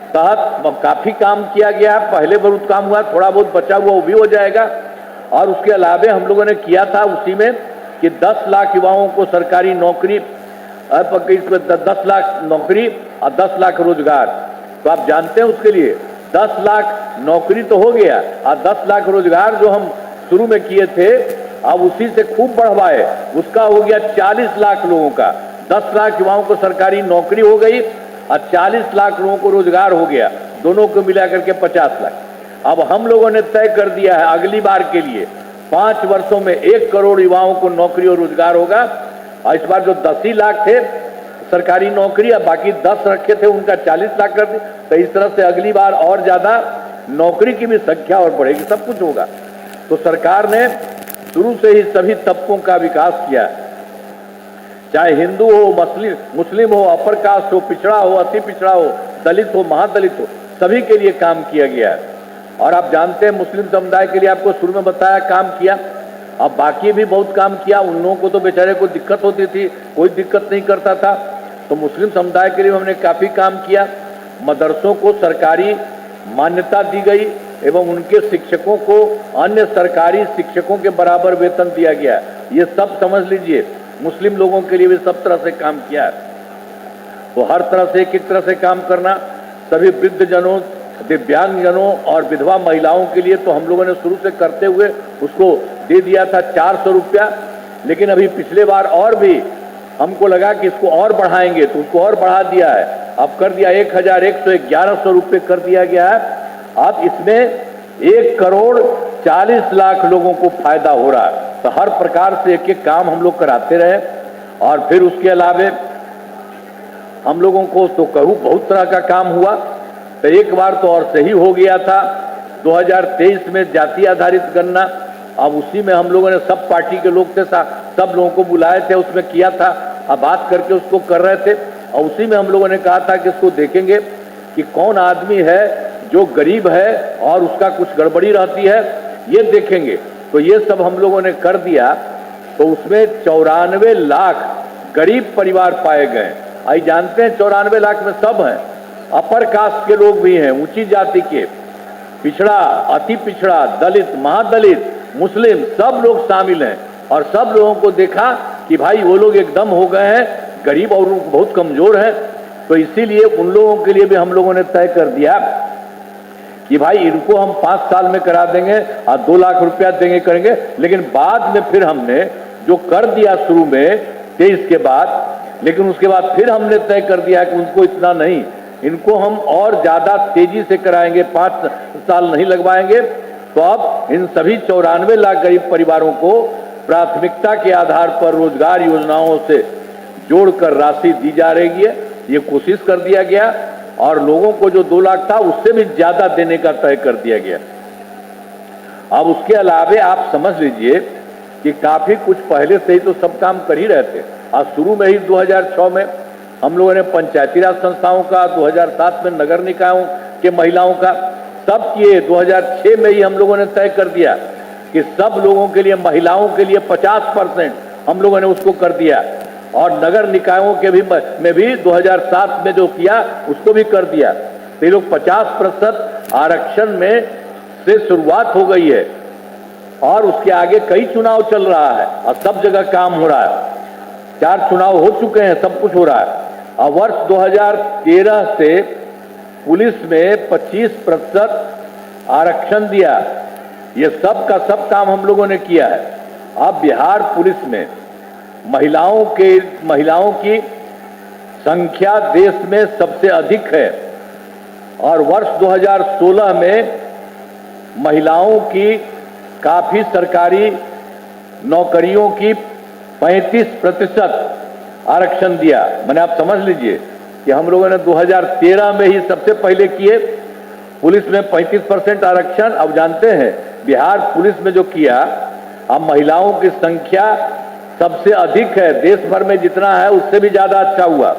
G: तहत काफी काम किया गया। पहले बहुत काम हुआ, थोड़ा बहुत बचा हुआ वो भी हो जाएगा। और उसके अलावा हम लोगों ने किया था उसी में कि 10 लाख युवाओं को सरकारी नौकरी, इसमें 10 लाख नौकरी और 10 लाख रोजगार। तो आप जानते हैं उसके लिए 10 लाख नौकरी तो हो गया और 10 लाख रोजगार जो हम शुरू में किए थे अब उसी से खूब बढ़वाए, उसका हो गया 40 लाख लोगों का। 10 लाख युवाओं को सरकारी नौकरी हो गई और 40 लाख लोगों को रोजगार हो गया, दोनों को मिलाकर के 50 लाख। अब हम लोगों ने तय कर दिया है अगली बार के लिए 5 वर्षों में 1 करोड़ युवाओं को नौकरी और रोजगार होगा। और इस बार जो 10 ही लाख थे सरकारी नौकरी, अब बाकी 10 रखे थे उनका 40 लाख कर दी। तो इस तरह से अगली बार और ज्यादा नौकरी की भी संख्या और बढ़ेगी, सब कुछ होगा। तो सरकार ने शुरू से ही सभी तबकों का विकास किया, चाहे हिंदू हो, मुस्लिम हो, अपर कास्ट हो, पिछड़ा हो, अति पिछड़ा हो, दलित हो, महादलित हो, सभी के लिए काम किया गया है। और आप जानते हैं मुस्लिम समुदाय के लिए आपको शुरू में बताया काम किया, अब बाकी भी बहुत काम किया। उन लोगों को तो बेचारे को दिक्कत होती थी, कोई दिक्कत नहीं करता था, तो मुस्लिम समुदाय के लिए हमने काफी काम किया। मदरसों को सरकारी मान्यता दी गई एवं उनके शिक्षकों को अन्य सरकारी शिक्षकों के बराबर वेतन दिया गया। ये सब समझ लीजिए मुस्लिम लोगों के लिए भी सब तरह से काम किया है। तो हर तरह से एक तरह से काम करना, सभी वृद्धजनों, दिव्यांगजनों और विधवा महिलाओं के लिए तो हम लोगों ने शुरू से करते हुए उसको दे दिया था 400 रुपया, लेकिन अभी पिछले बार और भी हमको लगा कि इसको और बढ़ाएंगे तो उसको और बढ़ा दिया है, अब कर दिया 1111 रुपये कर दिया गया है। अब इसमें 1 करोड़ 40 लाख लोगों को फायदा हो रहा है। तो हर प्रकार से एक एक काम हम लोग कराते रहे। और फिर उसके अलावे हम लोगों को तो कहूँ बहुत तरह का काम हुआ। तो एक बार तो और सही हो गया था 2023 में जाति आधारित गणना, अब उसी में हम लोगों ने सब पार्टी के लोग थे, सब लोगों को बुलाए थे, उसमें किया था, अब बात करके उसको कर रहे थे। और उसी में हम लोगों ने कहा था कि इसको देखेंगे कि कौन आदमी है जो गरीब है और उसका कुछ गड़बड़ी रहती है, ये देखेंगे। तो ये सब हम लोगों ने कर दिया। तो उसमें 94 लाख गरीब परिवार पाए गए। आई जानते हैं 94 लाख में सब हैं, अपर कास्ट के लोग भी हैं, ऊंची जाति के, पिछड़ा, अति पिछड़ा, दलित, महादलित, मुस्लिम, सब लोग शामिल हैं। और सब लोगों को देखा कि भाई वो लोग एकदम हो गए हैं गरीब और बहुत कमजोर हैं। तो इसीलिए उन लोगों के लिए भी हम लोगों ने तय कर दिया कि भाई इनको हम 5 साल में करा देंगे और 2 लाख रुपया देंगे, करेंगे। लेकिन बाद में फिर हमने जो कर दिया शुरू में 23 के बाद, लेकिन उसके बाद फिर हमने तय कर दिया कि उनको इतना नहीं, इनको हम और ज्यादा तेजी से कराएंगे, 5 साल नहीं लगवाएंगे। तो अब इन सभी 94 लाख गरीब परिवारों को प्राथमिकता के आधार पर रोजगार योजनाओं से जोड़कर राशि दी जा रही है। ये कोशिश कर दिया गया और लोगों को जो 2 लाख था उससे भी ज्यादा देने का तय कर दिया गया। अब उसके अलावे आप समझ लीजिए कि काफी कुछ पहले से ही तो सब काम कर ही रहे थे। आज शुरू में ही 2006 में हम लोगों ने पंचायती राज संस्थाओं का, 2007 में नगर निकायों के महिलाओं का, सब किए। 2006 में ही हम लोगों ने तय कर दिया कि सब लोगों के लिए, महिलाओं के लिए 50% हम लोगों ने उसको कर दिया। और नगर निकायों के भी में भी 2007 में जो किया उसको भी कर दिया। तो ये लोग 50% आरक्षण में से शुरुआत हो गई है और उसके आगे कई चुनाव चल रहा है और सब जगह काम हो रहा है। 4 चुनाव हो चुके हैं, सब कुछ हो रहा है। और वर्ष 2013 से पुलिस में 25% आरक्षण दिया। ये सब का सब काम हम लोगों ने किया है। अब बिहार पुलिस में महिलाओं की संख्या देश में सबसे अधिक है और वर्ष 2016 में महिलाओं की काफी सरकारी नौकरियों की 35% आरक्षण दिया। मैंने आप समझ लीजिए कि हम लोगों ने 2013 में ही सबसे पहले किए पुलिस में 35% आरक्षण। अब जानते हैं बिहार पुलिस में जो किया, अब महिलाओं की संख्या सबसे अधिक है देश भर में, जितना है उससे भी ज्यादा अच्छा हुआ।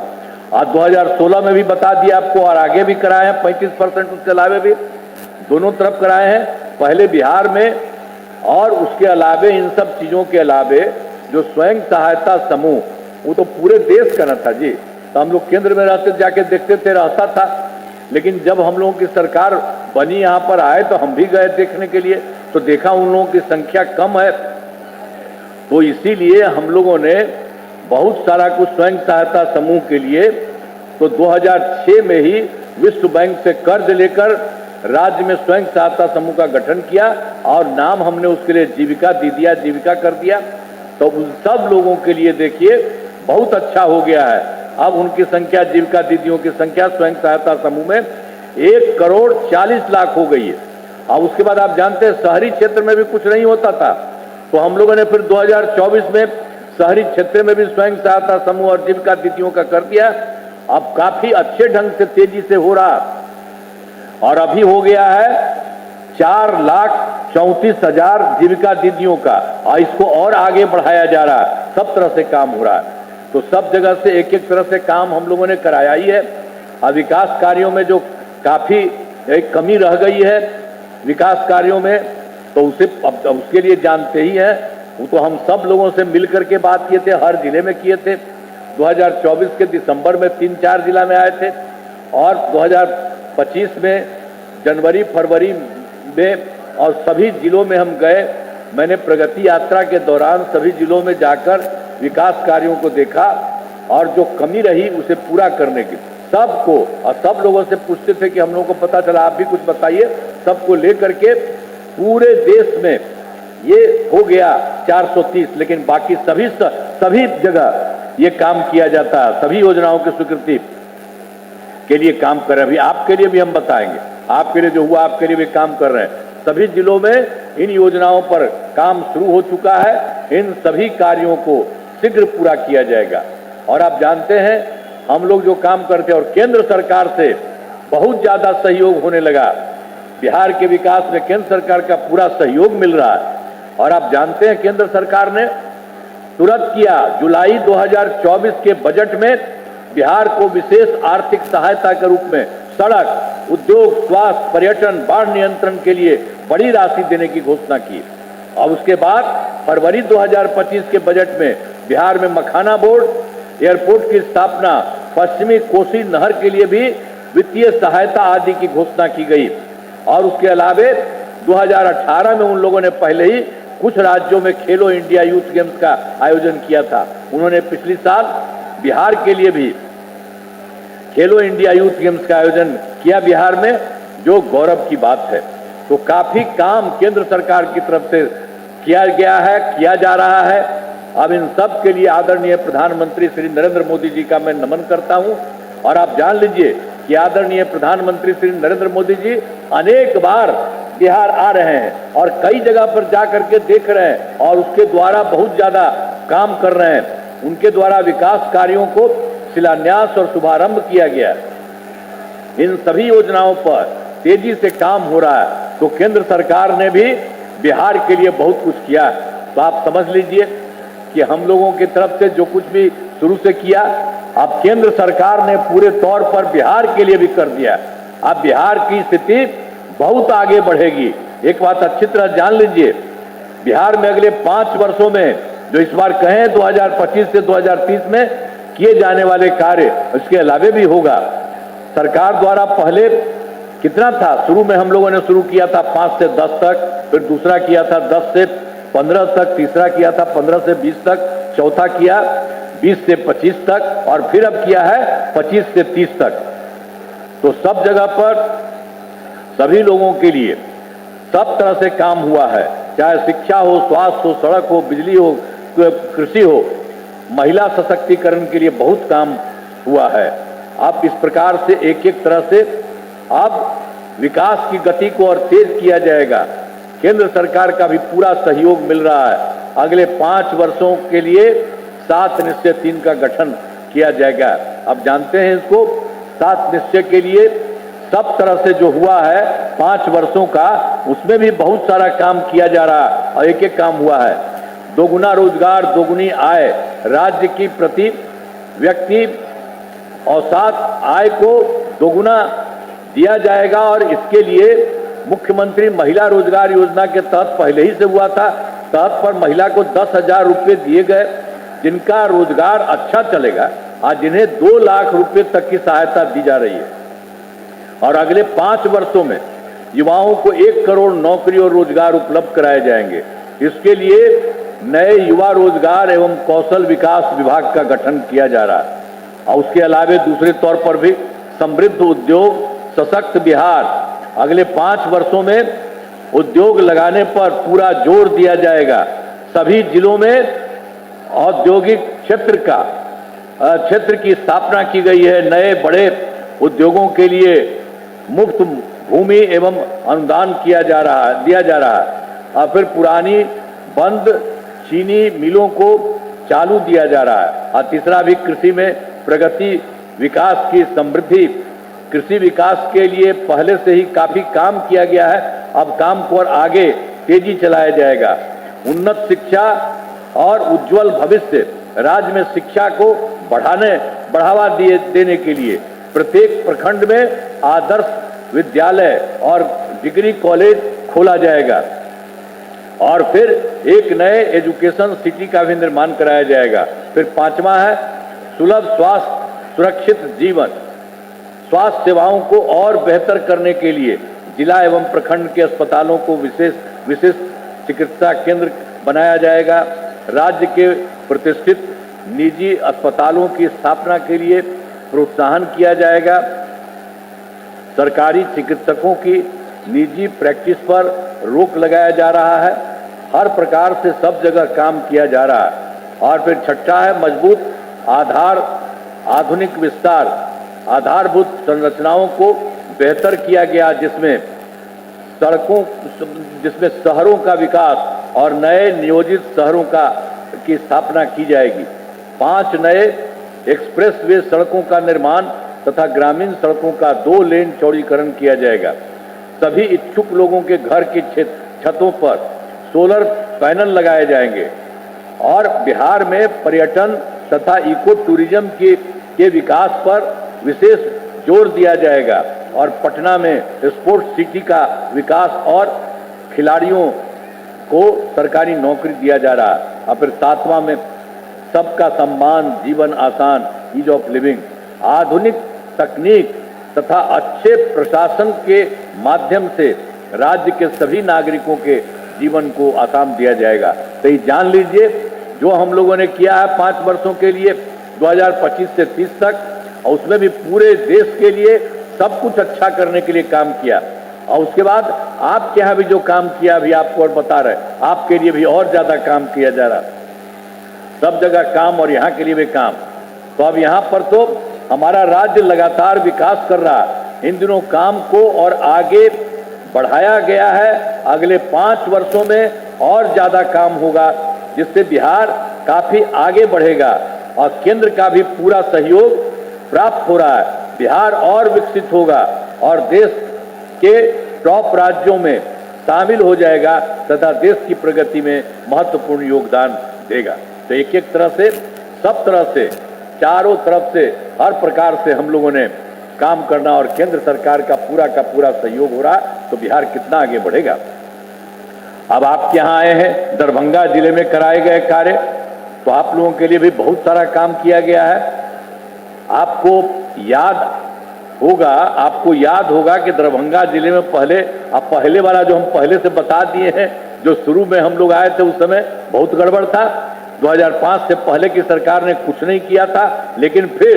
G: और 2016 में भी बता दिया आपको और आगे भी कराए हैं 35%, उसके अलावे भी दोनों तरफ कराए हैं, पहले बिहार में। और उसके अलावे इन सब चीजों के अलावे जो स्वयं सहायता समूह, वो तो पूरे देश का न था जी। तो हम लोग केंद्र में रहते, जाके देखते थे, रहता था। लेकिन जब हम लोगों की सरकार बनी, यहाँ पर आए तो हम भी गए देखने के लिए, तो देखा उन लोगों की संख्या कम है। तो इसीलिए हम लोगों ने बहुत सारा कुछ स्वयं सहायता समूह के लिए तो 2006 में ही विश्व बैंक से कर्ज लेकर राज्य में स्वयं सहायता समूह का गठन किया और नाम हमने उसके लिए जीविका दीदिया जीविका कर दिया। तो उन सब लोगों के लिए देखिए बहुत अच्छा हो गया है। अब उनकी संख्या, जीविका दीदियों की संख्या स्वयं सहायता समूह में 1,40,00,000 हो गई है। और उसके बाद आप जानते हैं शहरी क्षेत्र में भी कुछ नहीं होता था, तो हम लोगों ने फिर 2024 में शहरी क्षेत्र में भी स्वयं सहायता समूह और जीविका दीदियों का कर दिया। अब काफी अच्छे ढंग से तेजी से हो रहा और अभी हो गया है 4,34,000 जीविका दीदियों का और इसको और आगे बढ़ाया जा रहा है। सब तरह से काम हो रहा है, तो सब जगह से एक एक तरह से काम हम लोगों ने कराया ही है। और विकास कार्यों में जो काफी एक कमी रह गई है विकास कार्यों में, तो उसे अब उसके लिए जानते ही हैं, वो तो हम सब लोगों से मिल करके बात किए थे, हर जिले में किए थे। 2024 के दिसंबर में 3-4 जिला में आए थे और 2025 में जनवरी फरवरी में और सभी जिलों में हम गए। मैंने प्रगति यात्रा के दौरान सभी जिलों में जाकर विकास कार्यों को देखा और जो कमी रही उसे पूरा करने की सबको, और सब लोगों से पूछते थे कि हम लोगों को पता चला, आप भी कुछ बताइए। सबको लेकर के पूरे देश में ये हो गया 430, लेकिन बाकी सभी जगह ये काम किया जाता है। सभी योजनाओं की स्वीकृति के लिए काम कर रहे हैं। अभी आपके लिए भी हम बताएंगे, आपके लिए जो हुआ आपके लिए भी काम कर रहे हैं। सभी जिलों में इन योजनाओं पर काम शुरू हो चुका है। इन सभी कार्यों को शीघ्र पूरा किया जाएगा। और आप जानते हैं हम लोग जो काम करते हैं और केंद्र सरकार से बहुत ज्यादा सहयोग होने लगा। बिहार के विकास में केंद्र सरकार का पूरा सहयोग मिल रहा है। और आप जानते हैं केंद्र सरकार ने तुरंत किया, जुलाई 2024 के बजट में बिहार को विशेष आर्थिक सहायता के रूप में सड़क, उद्योग, स्वास्थ्य, पर्यटन, बाढ़ नियंत्रण के लिए बड़ी राशि देने की घोषणा की। और उसके बाद फरवरी 2025 के बजट में बिहार में मखाना बोर्ड, एयरपोर्ट की स्थापना, पश्चिमी कोसी नहर के लिए भी वित्तीय सहायता आदि की घोषणा की गई। और उसके अलावे 2018 में उन लोगों ने पहले ही कुछ राज्यों में खेलो इंडिया यूथ गेम्स का आयोजन किया था। उन्होंने पिछले साल बिहार के लिए भी खेलो इंडिया यूथ गेम्स का आयोजन किया बिहार में, जो गौरव की बात है। तो काफी काम केंद्र सरकार की तरफ से किया गया है, किया जा रहा है। अब इन सब के लिए आदरणीय प्रधानमंत्री श्री नरेंद्र मोदी जी का मैं नमन करता हूं। और आप जान लीजिए कि आदरणीय प्रधानमंत्री श्री नरेंद्र मोदी जी अनेक बार बिहार आ रहे हैं और कई जगह पर जा करके देख रहे हैं और उसके द्वारा बहुत ज्यादा काम कर रहे हैं। उनके द्वारा विकास कार्यों को शिलान्यास और शुभारंभ किया गया। इन सभी योजनाओं पर तेजी से काम हो रहा है। तो केंद्र सरकार ने भी बिहार के लिए बहुत कुछ किया है। तो आप समझ लीजिए कि हम लोगों की तरफ से जो कुछ भी शुरू से किया, अब केंद्र सरकार ने पूरे तौर पर बिहार के लिए भी कर दिया। अब बिहार की स्थिति बहुत आगे बढ़ेगी। एक बात अच्छी तरह जान लीजिए, बिहार में अगले 5 वर्षों में जो इस बार कहें 2025 से 2030 में किए जाने वाले कार्य, इसके अलावे भी होगा। सरकार द्वारा पहले कितना था, शुरू में हम लोगों ने शुरू किया था 5 से 10 तक, फिर दूसरा किया था 10 से 15 तक, तीसरा किया था 15 से 20 तक, चौथा किया 20 से 25 तक और फिर अब किया है 25 से 30 तक। तो सब जगह पर सभी लोगों के लिए सब तरह से काम हुआ है, चाहे शिक्षा हो, स्वास्थ्य हो, सड़क हो, बिजली हो, कृषि हो, महिला सशक्तिकरण के लिए बहुत काम हुआ है। अब इस प्रकार से एक एक तरह से अब विकास की गति को और तेज किया जाएगा। केंद्र सरकार का भी पूरा सहयोग मिल रहा है। अगले 5 वर्षों के लिए 7 निश्चय 3 का गठन किया जाएगा। अब जानते हैं इसको 7 निश्चय के लिए सब तरह से जो हुआ है 5 वर्षों का, उसमें भी बहुत सारा काम किया जा रहा है और एक एक काम हुआ है। दोगुना रोजगार, दोगुनी आय राज्य की प्रति व्यक्ति औसत आय को दोगुना दिया जाएगा। और इसके लिए मुख्यमंत्री महिला रोजगार योजना के तहत पहले ही से हुआ था, तहत पर महिला को 10,000 रुपये दिए गए, जिनका रोजगार अच्छा चलेगा। आज जिन्हें 2 लाख रुपए तक की सहायता दी जा रही है। और अगले 5 वर्षों में युवाओं को 1 करोड़ नौकरी और रोजगार उपलब्ध कराए जाएंगे। इसके लिए नए युवा रोजगार एवं कौशल विकास विभाग का गठन किया जा रहा है। और उसके अलावे दूसरे तौर पर भी समृद्ध उद्योग, सशक्त बिहार, अगले 5 वर्षों में उद्योग लगाने पर पूरा जोर दिया जाएगा। सभी जिलों में औद्योगिक क्षेत्र की स्थापना की गई है। नए बड़े उद्योगों के लिए मुफ्त भूमि एवं अनुदान दिया जा रहा है। और फिर पुरानी बंद चीनी मिलों को चालू दिया जा रहा है। और तीसरा भी कृषि में प्रगति, विकास की समृद्धि। कृषि विकास के लिए पहले से ही काफी काम किया गया है, अब काम को और आगे तेजी चलाया जाएगा। उन्नत शिक्षा और उज्जवल भविष्य, राज्य में शिक्षा को बढ़ावा देने के लिए प्रत्येक प्रखंड में आदर्श विद्यालय और डिग्री कॉलेज खोला जाएगा। और फिर एक नए एजुकेशन सिटी का भी निर्माण कराया जाएगा। फिर 5वां है सुलभ स्वास्थ्य सुरक्षित जीवन। स्वास्थ्य सेवाओं को और बेहतर करने के लिए जिला एवं प्रखंड के अस्पतालों को विशेष चिकित्सा केंद्र बनाया जाएगा। राज्य के प्रतिष्ठित निजी अस्पतालों की स्थापना के लिए प्रोत्साहन किया जाएगा। सरकारी चिकित्सकों की निजी प्रैक्टिस पर रोक लगाया जा रहा है। हर प्रकार से सब जगह काम किया जा रहा है। और फिर छठा है मजबूत आधुनिक विस्तार। आधारभूत संरचनाओं को बेहतर किया गया, जिसमें शहरों का विकास और नए नियोजित शहरों की स्थापना की जाएगी। 5 नए एक्सप्रेस वे सड़कों का निर्माण तथा ग्रामीण सड़कों का 2 लेन चौड़ीकरण किया जाएगा। सभी इच्छुक लोगों के घर की छतों पर सोलर पैनल लगाए जाएंगे और बिहार में पर्यटन तथा इको टूरिज्म के विकास पर विशेष जोर दिया जाएगा और पटना में स्पोर्ट्स सिटी का विकास और खिलाड़ियों को सरकारी नौकरी दिया जा रहा है। और फिर 7वां में सबका सम्मान, जीवन आसान, ईज ऑफ लिविंग, आधुनिक तकनीक तथा अच्छे प्रशासन के माध्यम से राज्य के सभी नागरिकों के जीवन को आसान दिया जाएगा। तो ये जान लीजिए, जो हम लोगों ने किया है 5 वर्षों के लिए 2025 से 30 तक, और उसमें भी पूरे देश के लिए सब कुछ अच्छा करने के लिए काम किया। और उसके बाद आपके यहाँ भी जो काम किया अभी आपको और बता रहे, आपके लिए भी और ज्यादा काम किया जा रहा, सब जगह काम और यहाँ के लिए भी काम। तो अब यहाँ पर तो हमारा राज्य लगातार विकास कर रहा है। इन दिनों काम को और आगे बढ़ाया गया है। अगले 5 वर्षों में और ज्यादा काम होगा, जिससे बिहार काफी आगे बढ़ेगा और केंद्र का भी पूरा सहयोग प्राप्त हो रहा है। बिहार और विकसित होगा और देश के टॉप राज्यों में शामिल हो जाएगा तथा देश की प्रगति में महत्वपूर्ण योगदान देगा। तो एक एक तरह से, सब तरह से, चारों तरफ से, हर प्रकार से हम लोगों ने काम करना और केंद्र सरकार का पूरा सहयोग हो रहा है, तो बिहार कितना आगे बढ़ेगा। अब आपके यहाँ आए हैं, दरभंगा जिले में कराए गए कार्य, तो आप लोगों के लिए भी बहुत सारा काम किया गया है। आपको याद होगा कि दरभंगा जिले में पहले वाला जो हम पहले से बता दिए हैं, जो शुरू में हम लोग आए थे उस समय बहुत गड़बड़ था। 2005 से पहले की सरकार ने कुछ नहीं किया था, लेकिन फिर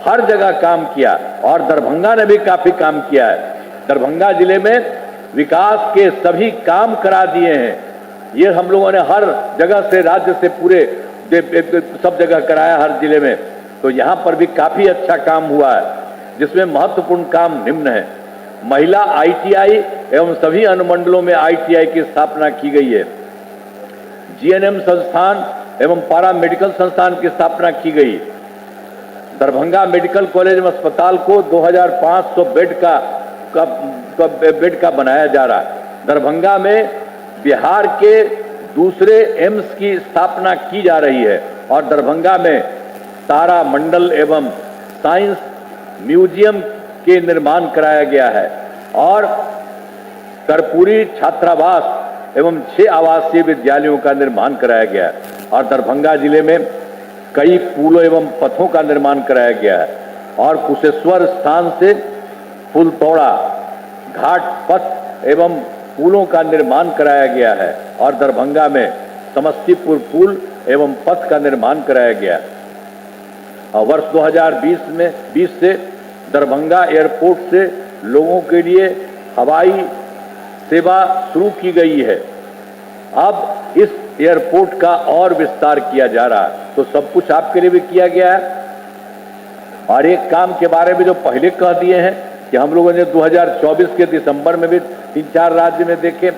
G: हर जगह काम किया और दरभंगा ने भी काफी काम किया है। दरभंगा जिले में विकास के सभी काम करा दिए हैं। ये हम लोगों ने हर जगह से, राज्य से पूरे सब जगह कराया, हर जिले में। तो यहाँ पर भी काफी अच्छा काम हुआ है, जिसमें महत्वपूर्ण काम निम्न है। महिला ITI एवं सभी अनुमंडलों में ITI की स्थापना की गई है। GNM संस्थान एवं पारा मेडिकल संस्थान की स्थापना की गई। दरभंगा मेडिकल कॉलेज एवं अस्पताल को 2500 बेड का बनाया जा रहा है। दरभंगा में बिहार के दूसरे एम्स की स्थापना की जा रही है और दरभंगा में तारा मंडल एवं साइंस म्यूजियम के निर्माण कराया गया है और कर्पूरी छात्रावास एवं 6 आवासीय विद्यालयों का निर्माण कराया गया है और दरभंगा जिले में कई पुलों एवं पथों का निर्माण कराया गया है और कुशेश्वर स्थान से फुलतौड़ा घाट पथ एवं पुलों का निर्माण कराया गया है और दरभंगा में समस्तीपुर पुल एवं पथ का निर्माण कराया गया है। और वर्ष 2020 से दरभंगा एयरपोर्ट से लोगों के लिए हवाई सेवा शुरू की गई है। अब इस एयरपोर्ट का और विस्तार किया जा रहा है, तो सब कुछ आपके लिए भी किया गया है। और एक काम के बारे में जो पहले कह दिए हैं कि हम लोगों ने 2024 के दिसंबर में भी 3-4 राज्य में देखे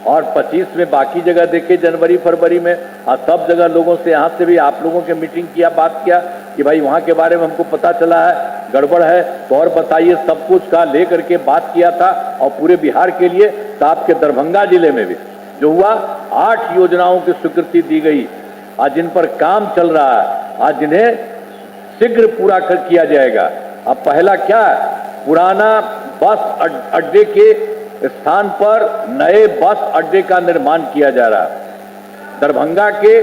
G: और 25 में बाकी जगह देखे, जनवरी फरवरी में, और सब जगह लोगों से, यहाँ से भी आप लोगों के मीटिंग किया, बात किया कि भाई वहाँ के बारे में हमको पता चला है गड़बड़ है, तो और बताइए, सब कुछ का ले करके बात किया था। और पूरे बिहार के लिए तो आपके दरभंगा जिले में भी जो हुआ, 8 योजनाओं की स्वीकृति दी गई आज जिन पर काम चल रहा है, आज जिन्हें शीघ्र पूरा किया जाएगा। अब पहला क्या है, पुराना बस अड्डे के स्थान पर नए बस अड्डे का निर्माण किया जा रहा है। दरभंगा के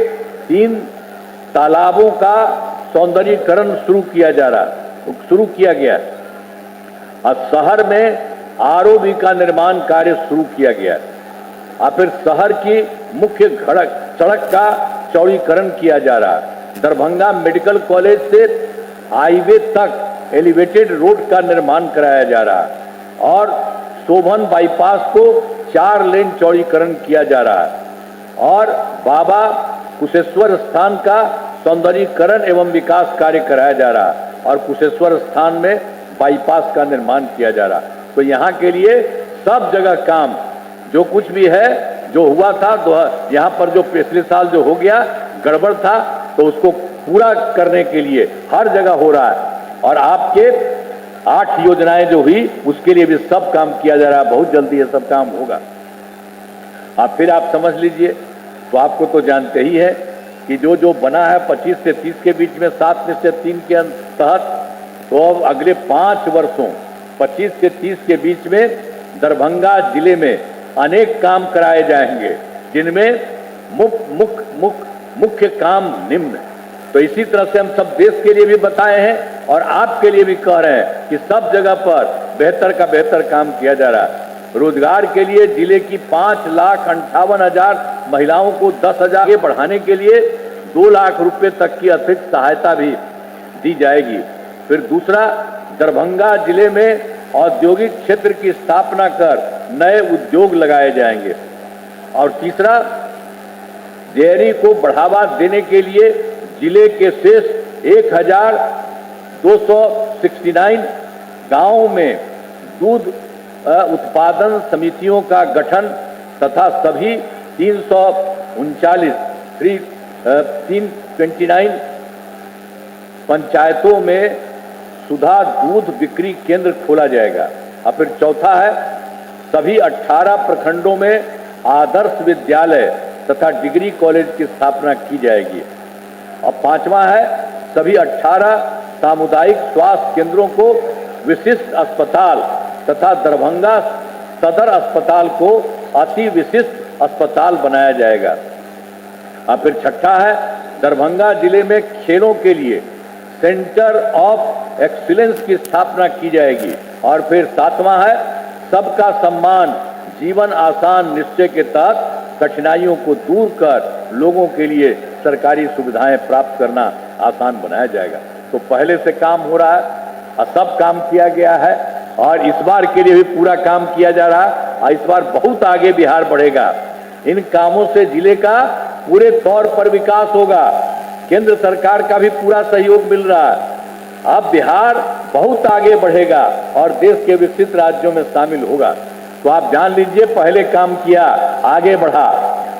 G: 3 तालाबों का सौंदर्यीकरण शुरू किया गया है और शहर में ROB का निर्माण कार्य शुरू किया गया है और फिर शहर की मुख्य सड़क का चौड़ीकरण किया जा रहा है। दरभंगा मेडिकल कॉलेज से हाईवे तक एलिवेटेड रोड का निर्माण कराया जा रहा है और शोभन बाईपास को 4 लेन चौड़ीकरण किया जा रहा है और बाबा कुशेश्वर स्थान का सौंदर्यीकरण एवं विकास कार्य कराया जा रहा है और कुशेश्वर स्थान में बाईपास का निर्माण किया जा रहा है। तो यहाँ के लिए सब जगह काम, जो कुछ भी है, जो हुआ था, यहाँ पर जो पिछले साल जो हो गया गड़बड़ था, तो उसको पूरा करने के लिए हर जगह हो रहा है। और आपके 8 योजनाएं जो हुई, उसके लिए भी सब काम किया जा रहा है, बहुत जल्दी ये सब काम होगा। फिर आप समझ लीजिए, तो आपको तो जानते ही है कि जो जो बना है 25 से 30 के बीच में 7 में से 3 के तहत, तो अब अगले 5 वर्षों 25 से 30 के बीच में दरभंगा जिले में अनेक काम कराए जाएंगे, जिनमें मुख्य काम निम्न। तो इसी तरह से हम सब देश के लिए भी बताए हैं और आपके लिए भी कह रहे हैं कि सब जगह पर बेहतर का बेहतर काम किया जा रहा है। रोजगार के लिए जिले की 5,58,000 महिलाओं को 10,000 बढ़ाने के लिए 2 लाख रुपए तक की अतिरिक्त सहायता भी दी जाएगी। फिर दूसरा, दरभंगा जिले में औद्योगिक क्षेत्र की स्थापना कर नए उद्योग लगाए जाएंगे। और तीसरा, डेयरी को बढ़ावा देने के लिए जिले के शेष 1,269 गांवों में दूध उत्पादन समितियों का गठन तथा सभी 329 पंचायतों में सुधा दूध बिक्री केंद्र खोला जाएगा। और फिर चौथा है, सभी 18 प्रखंडों में आदर्श विद्यालय तथा डिग्री कॉलेज की स्थापना की जाएगी। और पांचवा है, सभी 18 सामुदायिक स्वास्थ्य केंद्रों को विशिष्ट अस्पताल तथा दरभंगा सदर अस्पताल को अति विशिष्ट अस्पताल बनाया जाएगा। और फिर छठा है, दरभंगा जिले में खेलों के लिए सेंटर ऑफ एक्सीलेंस की स्थापना की जाएगी। और फिर सातवां है, सबका सम्मान जीवन आसान निश्चय के तहत कठिनाइयों को दूर कर लोगों के लिए सरकारी सुविधाएं प्राप्त करना आसान बनाया जाएगा। तो पहले से काम हो रहा है और सब काम किया गया है और इस बार के लिए भी पूरा काम किया जा रहा है और इस बार बहुत आगे बिहार बढ़ेगा। इन कामों से जिले का पूरे तौर पर विकास होगा। केंद्र सरकार का भी पूरा सहयोग मिल रहा है। अब बिहार बहुत आगे बढ़ेगा और देश के विकसित राज्यों में शामिल होगा। तो आप जान लीजिए, पहले काम किया, आगे बढ़ा,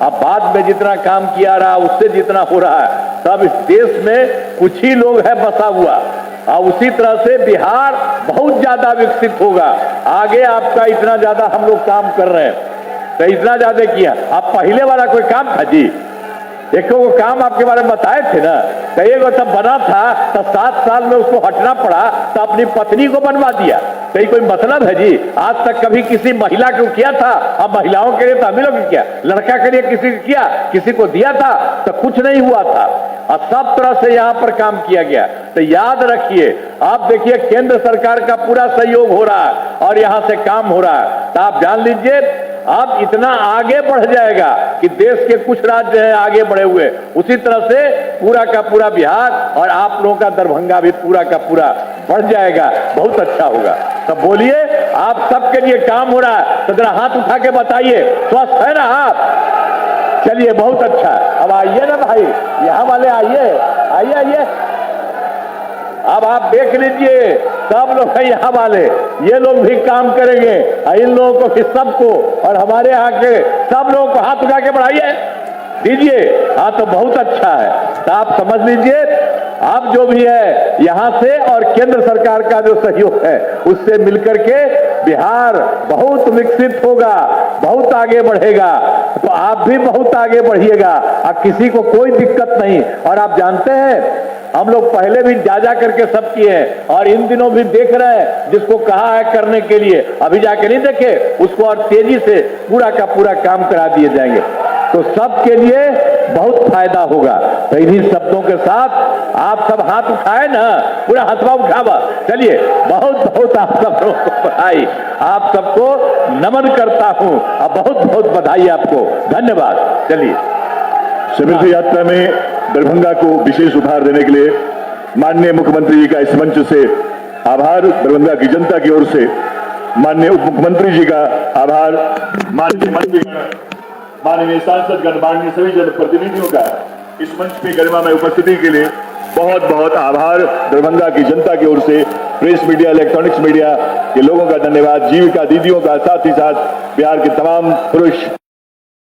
G: अब बाद में जितना काम किया रहा उससे जितना हो रहा है सब इस देश में कुछ ही लोग है बसा हुआ। और उसी तरह से बिहार बहुत ज्यादा विकसित होगा। आगे आपका इतना ज्यादा हम लोग काम कर रहे हैं, तो इतना ज्यादा किया। अब पहले वाला कोई काम था जी? देखो वो काम आपके बारे में बताए थे ना, कई गो तब बना था तो 7 साल में उसको हटना पड़ा तो अपनी पत्नी को बनवा दिया। कहीं कोई मतलब है जी? आज तक कभी किसी महिला को किया था? अब महिलाओं के लिए तो हम लोग किया, लड़का के लिए किसी को किया, किसी को दिया था तो कुछ नहीं हुआ था। और सब तरह से यहाँ पर काम किया गया। तो याद रखिए, आप देखिए केंद्र सरकार का पूरा सहयोग हो रहा है और यहाँ से काम हो रहा है। तो आप जान लीजिए अब इतना आगे बढ़ जाएगा कि देश के कुछ राज्य हैं आगे बढ़े हुए, उसी तरह से पूरा का पूरा बिहार और आप लोगों का दरभंगा भी पूरा का पूरा बढ़ जाएगा, बहुत अच्छा होगा। तो बोलिए, आप सबके लिए काम हो रहा है तो जरा हाथ उठा के बताइए, स्वस्थ है ना आप? चलिए, बहुत अच्छा। अब आइए ना भाई, यहाँ वाले आइए, आइए आइए। अब आप देख लीजिए, सब लोग हैं यहाँ वाले, ये लोग भी काम करेंगे। इन लोगों को फिर सबको और हमारे यहाँ के सब लोगों को हाथ उठा के बढ़ाइए, दीजिए। हाँ, तो बहुत अच्छा है। तो आप समझ लीजिए, अब जो भी है यहाँ से और केंद्र सरकार का जो सहयोग है उससे मिलकर के बिहार बहुत विकसित होगा, बहुत आगे बढ़ेगा। तो आप भी बहुत आगे बढ़िएगा और किसी को कोई दिक्कत नहीं। और आप जानते हैं, हम लोग पहले भी जा करके सब किए हैं और इन दिनों भी देख रहे हैं, जिसको कहा है करने के लिए अभी जाके नहीं देखे, उसको और तेजी से पूरा का पूरा काम करा दिए जाएंगे। तो सबके लिए बहुत फायदा होगा। तो इन्हीं शब्दों के साथ आप सब हाथ उठाए ना, पूरा हाथवा उठावा। चलिए, बहुत बहुत आप सब लोगों को बधाई, आप सबको नमन करता हूं और बहुत बहुत बधाई आपको, धन्यवाद। चलिए,
C: समृद्धि यात्रा में दरभंगा को विशेष उपहार देने के लिए माननीय मुख्यमंत्री जी का इस मंच से आभार, दरभंगा की जनता की ओर से माननीय उप मुख्यमंत्री जी का आभार, माननीय मंत्री, माननीय सांसदगण, माननीय सभी जनप्रतिनिधियों का इस मंच पे गरिमा में उपस्थिति के लिए बहुत बहुत आभार। दरभंगा की जनता की ओर से प्रेस मीडिया, इलेक्ट्रॉनिक्स मीडिया के लोगों का धन्यवाद, जीविका दीदियों का, साथ ही साथ बिहार के तमाम पुरुष